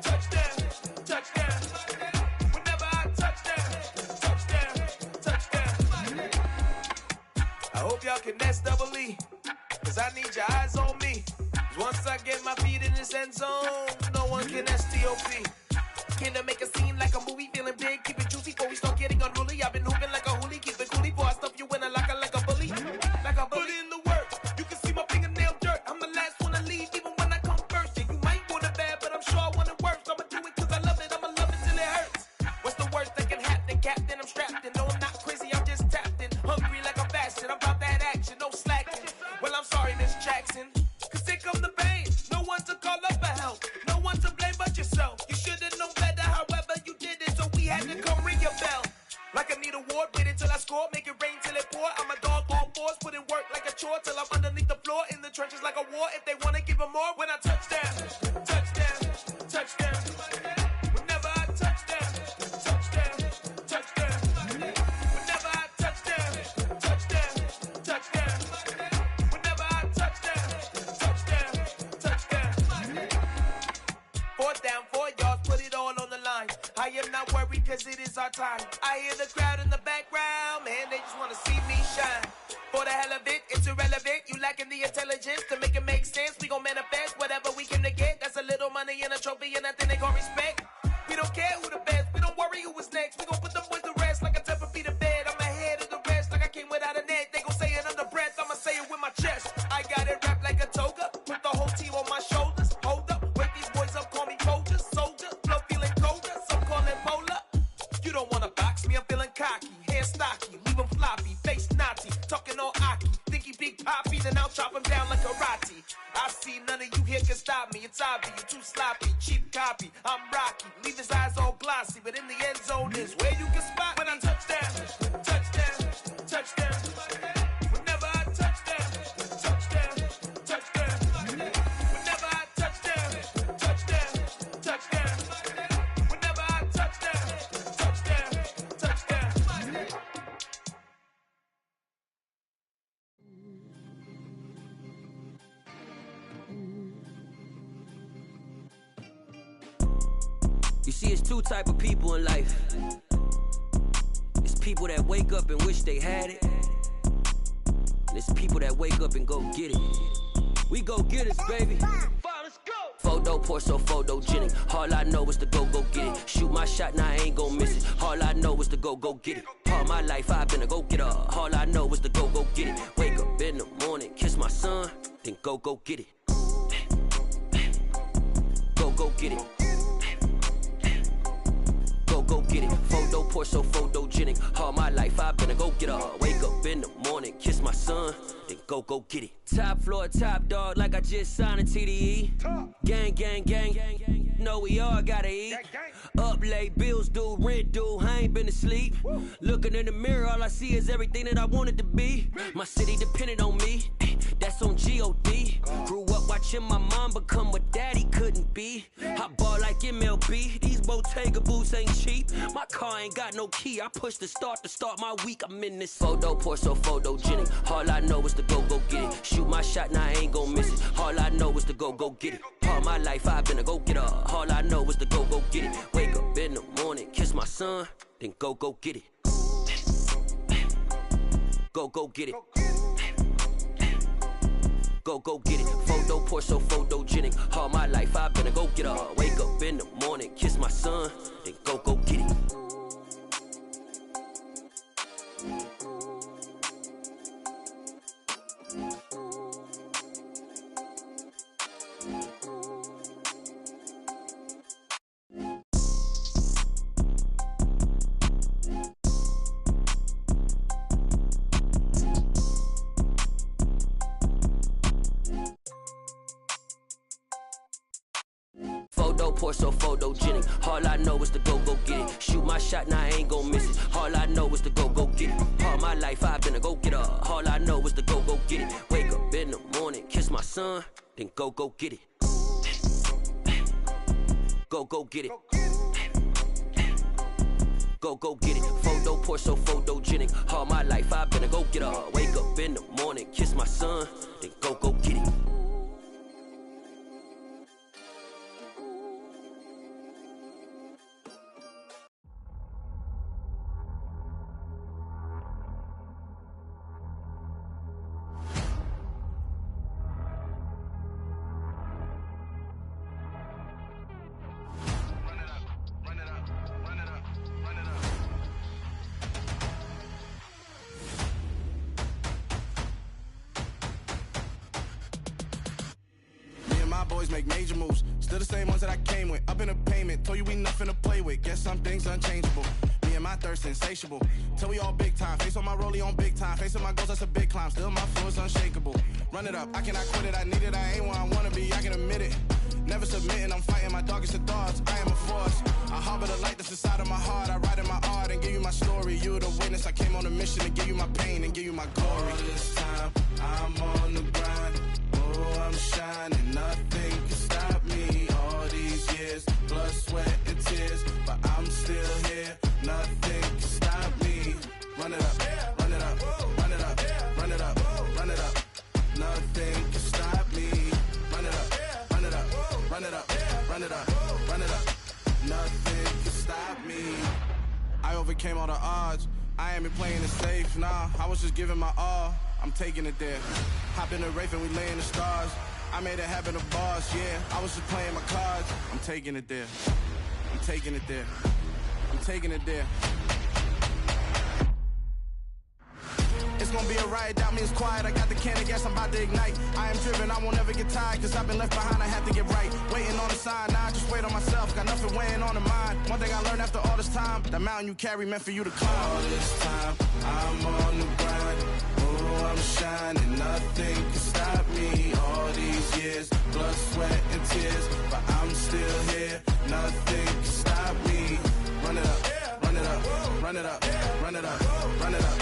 [SPEAKER 6] touch them, touch them. Whenever I touch them, touch them, touch them. I hope y'all can SWE, cause I need your eyes on me. Cause once I get my feet in this end zone, no one can STOP. Came to make a scene like a movie, feeling big, keep it juicy before we start getting unruly. I've been hooping like a hoolie, keep it coolie before I stuff you in a locker like a bully. Like a bully. Put in the work, you can see my fingernail dirt. I'm the last one to leave, even when I come first. Yeah, you might want it bad, but I'm sure I want it worse. I'ma do it cause I love it, I'ma love it till it hurts. What's the worst that can happen, Captain? I'm strapped in, no I'm not crazy, I'm just tapped in. Hungry like I'm fasting, I'm about that action, no slacking. Well, I'm sorry, Miss Jackson, cause here come the pain. No one to call up for help, no one to blame but yourself. You should've known better, however you did it, so we had to come ring your bell. Like I need a ward, wait until I score, make it rain till it pour. I'm a dog on fours, put in work like a chore till I'm underneath the floor, in the trenches like a war. If they wanna give them more, when I touch them, touch them, touch them. Whenever I touch them, touch them, touch them. Whenever I touch them, touch them, touch them. Whenever I touch them, touch them, touch them. 4th down, 4 yards, put it all on the line. I am not worried cause it is our time. I hear the crowd in the background, man, they just wanna see me shine. For the hell of it, it's irrelevant. You lacking the intelligence to make it make sense. We gon' manifest whatever we came to get. That's a little money and a trophy and nothing they gon' respect. We don't care who the best, we don't worry who was next. We gon' put them boys to rest like a Tempur-Pedic to bed. I'm ahead of the rest like I came without a net. They gon' say it under breath, I'ma say it with my chest. I got it wrapped like a toga, put the whole team on my shoulders. Hold up, wake these boys up, call me soldier, soldier. Flow feeling colder, some call it polar. You don't wanna box me, I'm feeling cocky. Hair stocky, leave him floppy, face naughty. Talking all aki, think he big poppy, then I'll chop him down like karate. I see none of you here can stop me. It's obvious, you too sloppy, cheap copy. I'm rocky, leave his eyes all glossy, but in the end zone is where you can spot when I touch them, touch them, touch them. Whenever I touch them, touch them, touch them. Whenever I touch them, touch them, touch them. Whenever I touch them, touch them.
[SPEAKER 15] See, it's two type of people in life. It's people that wake up and wish they had it. And it's people that wake up and go get it. We go get it, baby. Photo pour so photogenic. All I know is to go get it. Shoot my shot, now I ain't gon' miss it. All I know is to go get it. All my life I've been a go getter. All I know is to go get it. Wake up in the morning, kiss my son, then go get it. Go get it. Go get it. Photo pour so photogenic. All my life I've been a go getter. Wake up in the morning, kiss my son, then go get it. Top floor, top dog, like I just signed a TDE. Gang, gang, gang, gang, gang. Know we all gotta eat. Up late, bills due, rent due, I ain't been asleep. Looking in the mirror, all I see is everything that I wanted to be. My city depended on me, that's on G.O.D. Grew up watching my mom become what daddy couldn't be. I ball like MLB, these Bottega boots ain't cheap. My car ain't got no key, I push the start to start my week. I'm in this photo pour so photogenic. All I know is to go get it. Shoot my shot, now I ain't gon' miss it. All I know is to go get it. All my life I've been a go getter. All I know is to go get it. Wake up in the morning, kiss my son, then go get it. Go get it. Go get it. Photo pour so photogenic. All my life I've been a go getter. Wake up in the morning, kiss my son, then go get it. Pour so photogenic. All I know is to go get it. Shoot my shot, now I ain't gon' miss it. All I know is to go get it. All my life I've been a go getter. All I know is to go get it. Wake up in the morning, kiss my son, then go get it. Go get it. Go get it. Photo pour so photogenic. All my life I've been a go getter. Wake up in the morning, kiss my son, then go get it.
[SPEAKER 11] Make major moves, still the same ones that I came with. Up in a payment, told you we nothing to play with. Guess some things unchangeable. Me and my thirst insatiable. Till we all big time. Face on my rollie on big time. Face on my goals, that's a big climb. Still my flow is unshakable. Run it up, I cannot quit it. I need it, I ain't where I wanna be. I can admit it. Never submitting, I'm fighting my darkest of thoughts. I am a force. I harbor the light that's inside of my heart. I write in my art and give you my story. You the witness. I came on a mission to give you my pain and give you my glory. All this time, I'm on the grind. Oh, I'm shining. Nothing can stop me. All these years, blood, sweat, and tears, but I'm still here. Nothing can stop me. Run it up, run it up, run it up, run it up, run it up. Nothing can stop me. Run it up, run it up, run it up, run it up, run it up. Nothing can stop me. I overcame all the odds. I ain't been playing it safe, nah. I was just giving my all. I'm taking it there. Hop in the Wraith and we lay in the stars. I made it happen to bars, yeah. I was just playing my cards. I'm taking it there. I'm taking it there. I'm taking it there. It's gonna be a riot, doubt me it's quiet. I got the can of gas, I'm about to ignite. I am driven, I won't ever get tired, cause I've been left behind, I have to get right. Waiting on the sign, now I just wait on myself. Got nothing weighing on the mind. One thing I learned after all this time, the mountain you carry meant for you to climb. All this time, I'm on the grind. Oh, I'm shining, nothing can stop me. All these years, blood, sweat, and tears, but I'm still here. Nothing can stop me. Run it up, run it up, run it up, run it up, run it up.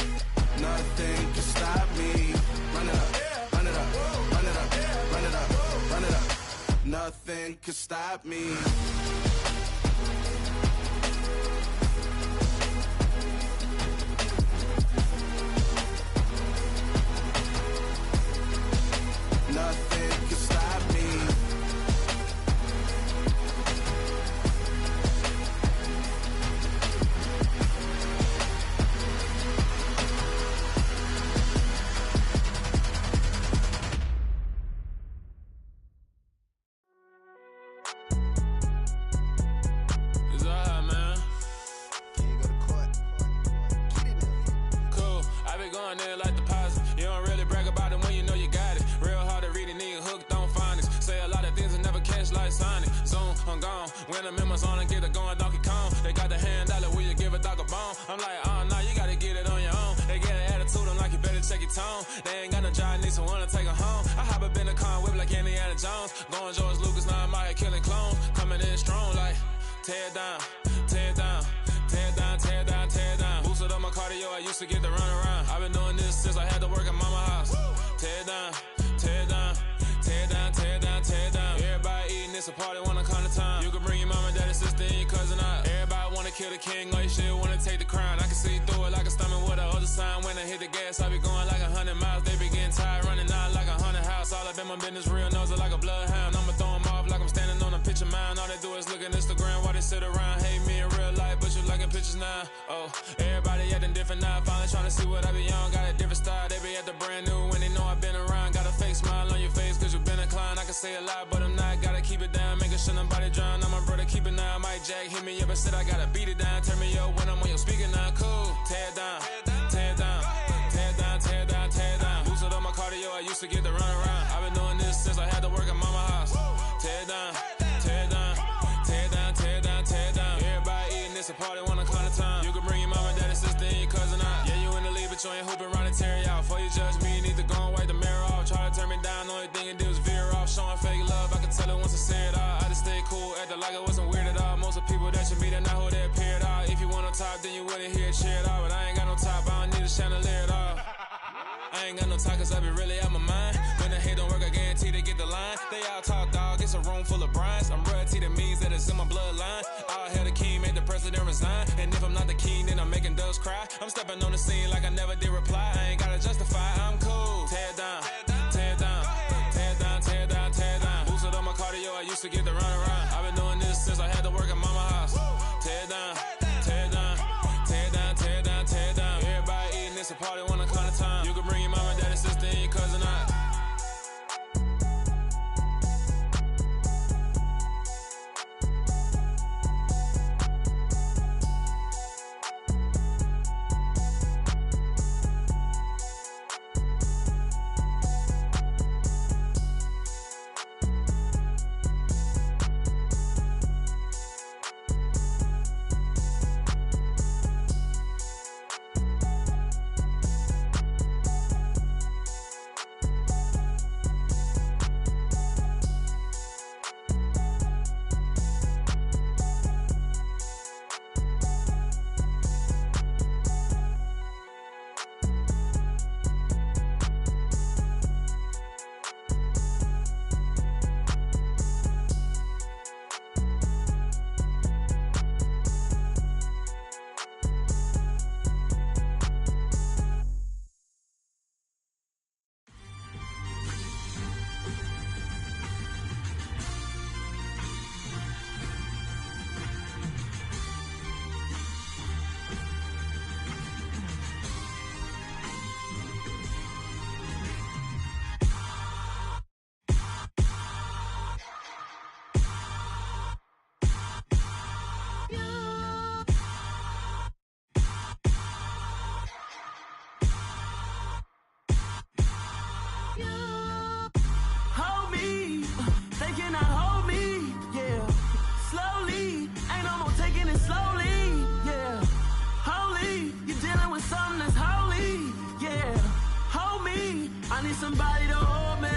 [SPEAKER 11] Nothing can stop me. Run it up, run it up, run it up, run it up, run it up. Nothing can stop me. Nothing can stop me.
[SPEAKER 16] I'm like, nah, you gotta get it on your own. They get an attitude, I'm like, you better check your tone. They ain't got no job, need someone to take her home. I hop up in the car and whip like Indiana Jones. Going George Lucas, now I'm out here killing clones. Coming in strong like, tear it down, tear it down, tear it down, tear it down, tear it down. Boosted up my cardio, I used to get to run around. I've been doing this since I had to work at mama house. Tear it down, tear it down, tear it down, tear it down, tear it down. Everybody eating, it's a party, one kind of time. You can bring your mama, daddy, sister, and your cousin out. Everybody wanna kill the king, or you shit wanna take the crown. I can see through it like a stomach with a other sign. When I hit the gas, I be going like 100 miles. They be getting tired, running out like 100 house. All up in my business, real nose like a bloodhound. I'ma throw them off like I'm standing on a picture mound. All they do is look at Instagram while they sit around. Hate me in real life, but you liking pictures now. Oh, everybody acting different now. Finally trying to see what I be on. Got a different style, they be at the brand new when they know I've been around. Got a fake smile on your face cause you been inclined. I can say a lot, but I'm not. Gotta keep it down, making sure nobody drown. I'm my brother, keep it now. Mike Jack hit me up and said I gotta beat it down. Turn me up when I'm on your speaker now. Cool, tear it down, tear it down, tear it down, tear it down, tear it down. Boosted up my cardio, I used to get to run around. I've been doing this since I had to work at mama house. Tear it down, tear it down, tear it down, tear it down, tear it down. Everybody eating, it's a party, one kind of time. You can bring your mama, daddy, sister, and your cousin out. Yeah, you in the lead, but you ain't hooping around and tear it out. Before you judge me, you need to go and wipe the mirror off. Try to turn me down, the only thing you did was veer off. Showing fake love, I can tell it once I say it all. I just stay cool, acting like it wasn't weird at all. Most of the people that you meet are not who they appear at all. If you want on top, then you wouldn't hear it cheer at all. But I ain't got no top, I don't need a chandelier at all. I ain't got no talk cause I be really out my mind. When the hate don't work, I guarantee they get the line. They all talk dog, it's a room full of brinds. I'm royalty, that means that it's in my bloodline. All hell the king, made the president resign. And if I'm not the king, then I'm making doves cry. I'm stepping on the scene like I never did reply. I ain't gotta justify, I'm cool. Tear it down, tear it down, tear it down, tear it down, tear it down. Boosted up my cardio, I used to get to run around. I've been doing this since I had to work at mama house. Tear it down, tear it down, tear it down, tear it down, tear it down. Everybody eating, it's a party, one kind of time. You can bring your mama, daddy, sister, and your cousin out.
[SPEAKER 17] Somebody to hold me.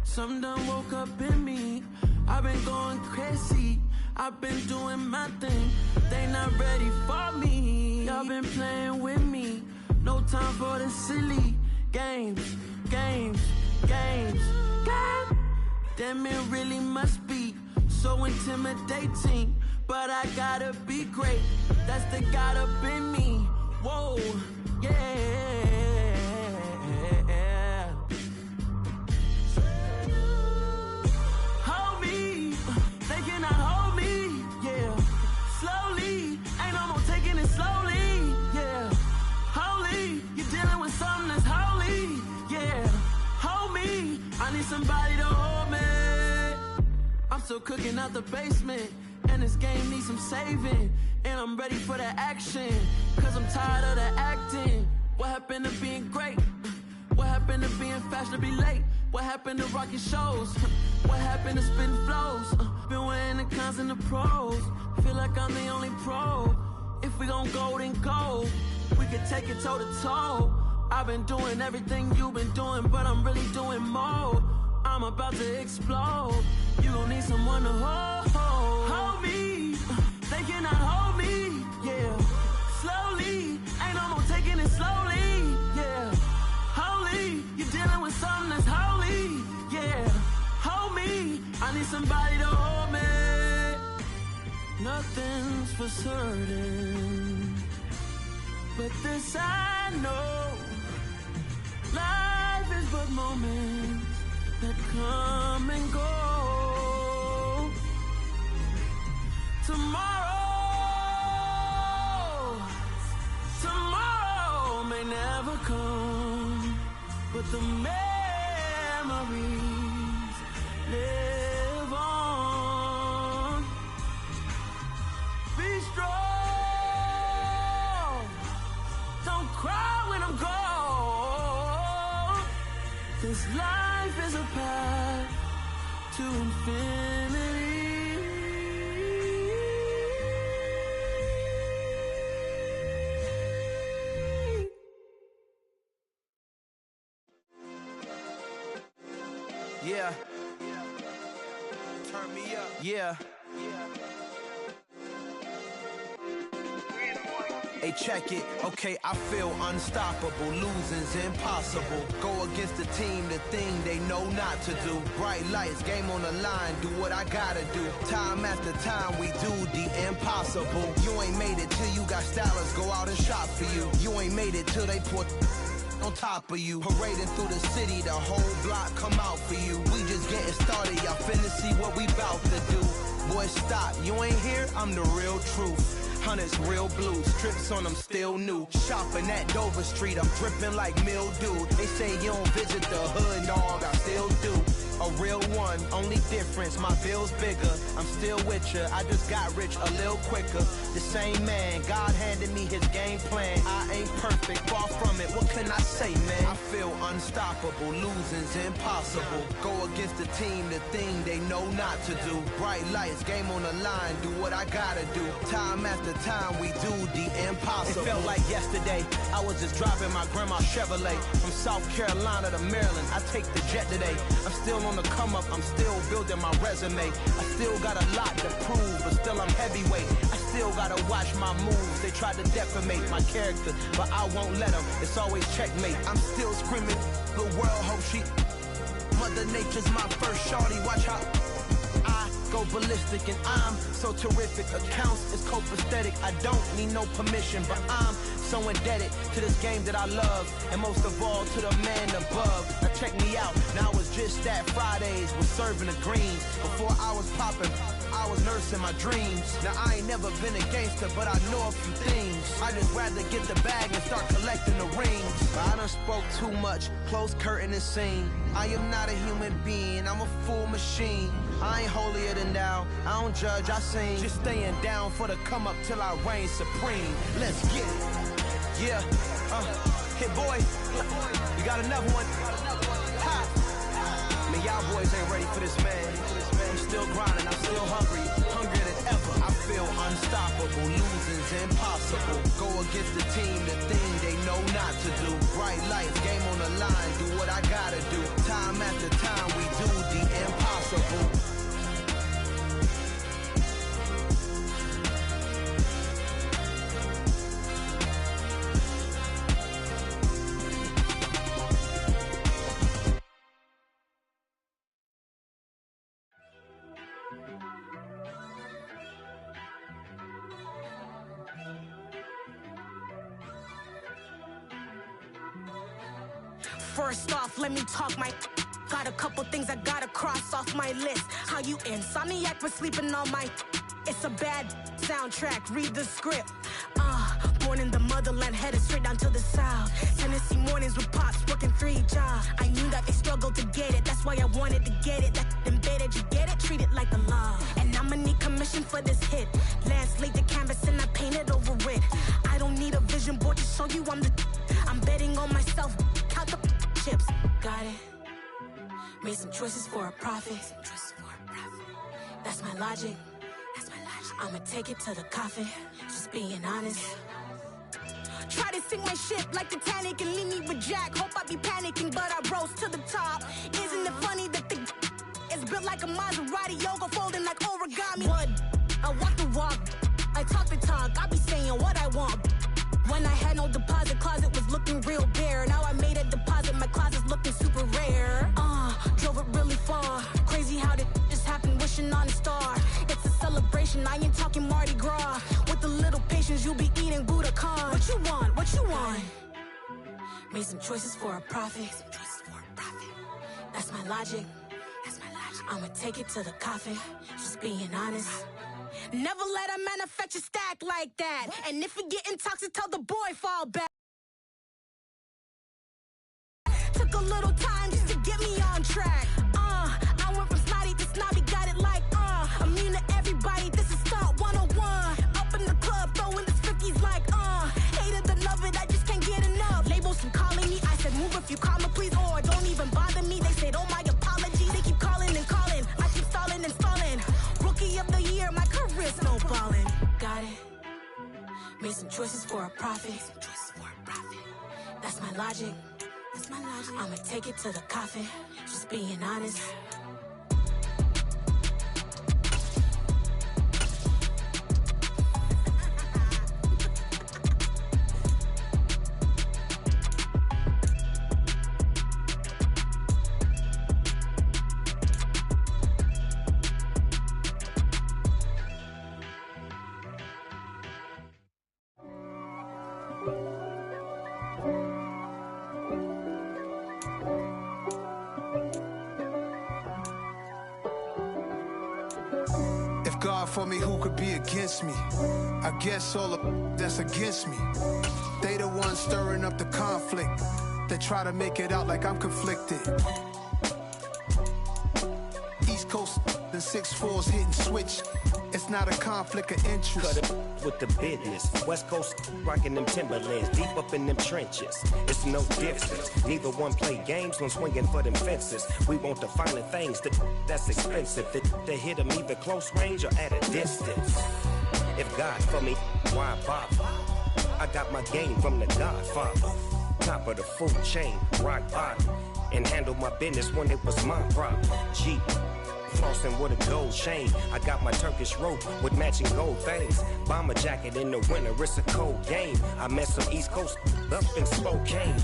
[SPEAKER 17] Something done woke up in me. I've been going crazy. I've been doing my thing. They not ready for me. Y'all been playing with me. No time for the silly games, games, games, games. Damn, it really must be so intimidating. But I gotta be great. That's the God up in me. Whoa, yeah. Somebody to hold me. I'm still cooking out the basement, and this game needs some saving. And I'm ready for the action, cause I'm tired of the acting. What happened to being great? What happened to being fashionably late? What happened to rocking shows? What happened to spitting flows? Been wearing the cons and the pros. Feel like I'm the only pro. If we gon' go can take it toe to toe. I've been doing everything you've been doing, but I'm really doing more. I'm about to explode. You gon' need someone to hold me. They cannot hold me, yeah. Slowly, ain't no more taking it slowly, yeah. Holy, you're dealing with something that's holy, yeah. Hold me, I need somebody to hold me. Nothing's for certain, but this I know. Life is but moments that come and go. Tomorrow may never come, but the memories live on. Be strong, don't cry when I'm gone, 'cause life is a path to infinity.
[SPEAKER 18] Yeah. Turn me up. Yeah. Hey, check it. Okay, I feel unstoppable. Losing's impossible. Go against the team, the thing they know not to do. Bright lights, game on the line, do what I gotta do. Time after time, we do the impossible. You ain't made it till you got stylists go out and shop for you. You ain't made it till they put on top of you. Parading through the city, the whole block come out for you. We just getting started, y'all finna see what we bout to do. Boy, stop, you ain't here, I'm the real truth. Hunters, real blues, strips on them still new. Shopping at Dover Street, I'm dripping like mildew. They say you don't visit the hood, dog, I still do. A real one, only difference, my bill's bigger. I'm still with ya, I just got rich a little quicker. The same man, God handed me his game plan. I ain't perfect, far from it, what can I say, man? I feel unstoppable, losing's impossible. Go against the team, the thing they know not to do. Bright lights, game on the line, do what I gotta do. Time after time, we do the impossible. It felt like yesterday, I was just driving my grandma's Chevrolet. From South Carolina to Maryland, I take the jet today. I'm still on the come up, I'm still building my resume. I still got a lot to prove, but still I'm heavyweight. I still gotta watch my moves. They tried to defamate my character, but I won't let them. It's always checkmate. I'm still screaming, the world hope she. Mother Nature's my first shorty. Watch how I go ballistic, and I'm so terrific. Accounts is copacetic. I don't need no permission, but I'm so indebted to this game that I love, and most of all to the man above. Now check me out, now it's just that Fridays was serving the greens. Before I was popping, I was nursing my dreams. Now I ain't never been a gangster, but I know a few things. I just rather get the bag and start collecting the rings. But I done spoke too much, close curtain and scene. I am not a human being, I'm a full machine. I ain't holier than thou, I don't judge, I sing. Just staying down for the come up till I reign supreme. Let's get it. Yeah, hit boy, you got another one. Ha! Man, y'all boys ain't ready for this, man. I'm still grinding, I'm still hungry, hungrier than ever. I feel unstoppable, losing's impossible. Go against the team, the thing they know not to do. Bright lights, game on the line, do what I gotta do. Time after time, we do the impossible.
[SPEAKER 19] First off, let me talk my. Got a couple things I gotta cross off my list. How you insomniac for sleeping on my. It's a bad soundtrack, read the script. Born in the motherland, headed straight down to the south. Tennessee mornings with pops, working 3 jobs. I knew that they struggled to get it, that's why I wanted to get it. That embedded, you get it, treat it like a law. And I'ma need commission for this hit. Last laid the canvas and I painted over it. I don't need a vision board to show you I'm the. I'm betting on myself, count the chips. Got it. Made some choices for a profit. That's my logic. I'ma take it to the coffin, just being honest. Try to sink my ship like Titanic and leave me with Jack. Hope I be panicking, but I rose to the top. Isn't it funny that the is built like a Maserati, yoga folding like origami? What? I walk the walk, I talk the talk, I be saying what I want. When I had no deposit, closet was looking real bare. Now I made a deposit, my closet's looking super rare. Drove it really far. Crazy how did just happen, wishing on a star. It's a celebration, I ain't talking Mardi Gras. With a little patience, you'll be eating Budokan. What you want? What you want? Made some choices for a profit. That's my logic. I'ma take it to the coffin, just being honest. Never let a manufacture stack like that. And if it getting toxic, tell the boy fall back. Took a little time just to get me on track. I went from snotty to snobby, got it like immune to everybody, this is Stunt 101. Up in the club, throwing the 50s like hated to love it, I just can't get enough. Labels keep calling me, I said move if you call me please, or don't even bother me. They said oh my apologies, they keep calling and calling. I keep stalling and stalling. Rookie of the year, my career snowballing. Got it. Made some choices for a profit. That's my logic. I'ma take it to the coffin, just being honest.
[SPEAKER 11] God for me, who could be against me? I guess all of that's against me. They the ones stirring up the conflict. They try to make it out like I'm conflicted. East Coast and 6'4's hitting switch. It's not a conflict of interest.
[SPEAKER 20] Cut it with the business. West Coast rocking them Timberlands, deep up in them trenches. It's no difference. Neither one play games when swinging for them fences. We want the finer things that's expensive. They hit them either close range or at a distance. If God for me, why bother? I got my game from the Godfather. Top of the food chain, rock bottom. And handle my business when it was my problem. Jeep. Flossing with a gold chain. I got my Turkish rope with matching gold things. Bomber jacket in the winter, it's a cold game. I met some East Coast up in Spokane.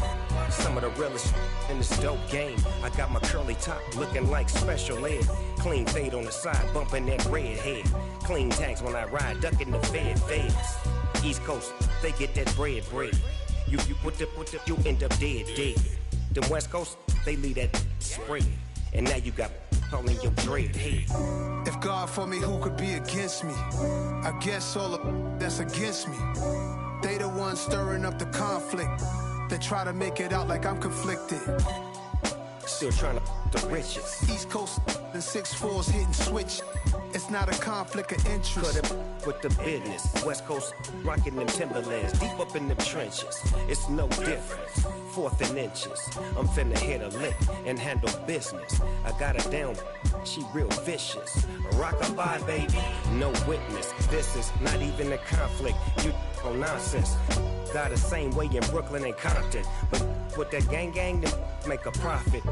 [SPEAKER 20] Some of the realest in this dope game. I got my curly top looking like special ed. Clean fade on the side, bumping that red head. Clean tags when I ride, ducking the feds. East Coast, they get that bread. You put the, you end up dead. Them West Coast, they leave that spread. And now you got calling your dread head.
[SPEAKER 11] If God for me, who could be against me? I guess all of that's against me. They the ones stirring up the conflict. They try to make it out like I'm conflicted.
[SPEAKER 20] Still trying to the riches.
[SPEAKER 11] East Coast and 6'4's hitting switch. It's not a conflict of interest.
[SPEAKER 20] Cut it with the business. West Coast rocking them Timberlands, deep up in them trenches. It's no difference. 4th and inches. I'm finna hit a lick and handle business. I got her down, she real vicious. Rock-a-bye, baby, no witness. This is not even a conflict. You on nonsense. Got the same way in Brooklyn and Compton. But with that gang, then make a profit.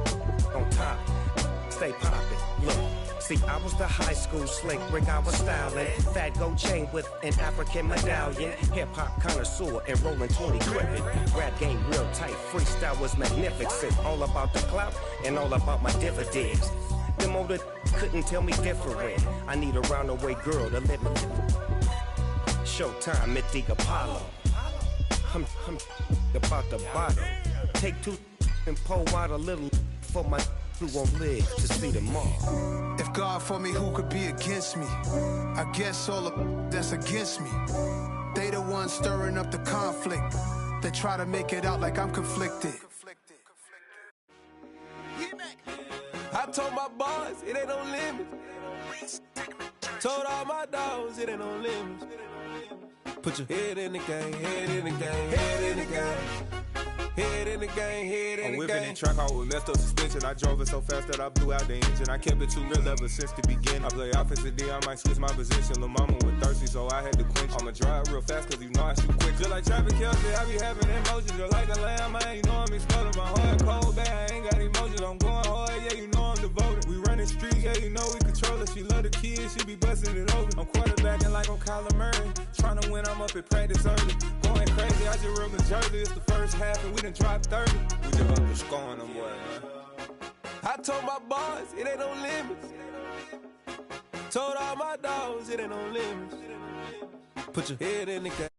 [SPEAKER 20] On top, stay poppin'. Look. See, I was the high school slick Rick, I was styling. Fat gold chain with an African medallion. Hip-hop connoisseur and rolling 20 crippin'. Rap game real tight, freestyle was magnificent. All about the clout and all about my dividends. Them older couldn't tell me different. I need a round-away girl to let me. Showtime at the Apollo. I'm about the bottle. Take 2 and pour out a little for my who won't live to see tomorrow.
[SPEAKER 11] If God for me, who could be against me? I guess all of that's against me. They the ones stirring up the conflict. They try to make it out like I'm conflicted.
[SPEAKER 21] I told my boys it ain't no limits. Told all my dogs it ain't no limits. Put your head in the game, head in the game, head in the game. Head in the game, head in the game.
[SPEAKER 4] I'm whipping in track, I was messed up suspension. I drove it so fast that I blew out the engine. I kept it too real ever since the beginning. I play offensive D, I might switch my position. Lil' mama was thirsty, so I had to quench. I'ma drive real fast, cause you know I shoot quick. Just like Travis Kelce, I be having emotions. Just like the lamb, man, you know I'm exploding. My heart cold, bad, I ain't got emotions. I'm going hard, yeah, you know I'm devoted. We running streets, yeah, you know we control it. She love the kids, she be busting it over. I'm quarterbacking like I'm Kyler Murray. Trying to win, I'm up at practice early. Going crazy, I just rub the jersey. It's the first half and we done dropped 30. We just up to scoring them, boy, man.
[SPEAKER 21] I told my boys, it ain't no limits. Told all my dogs, it ain't no limits. Put your head in the game.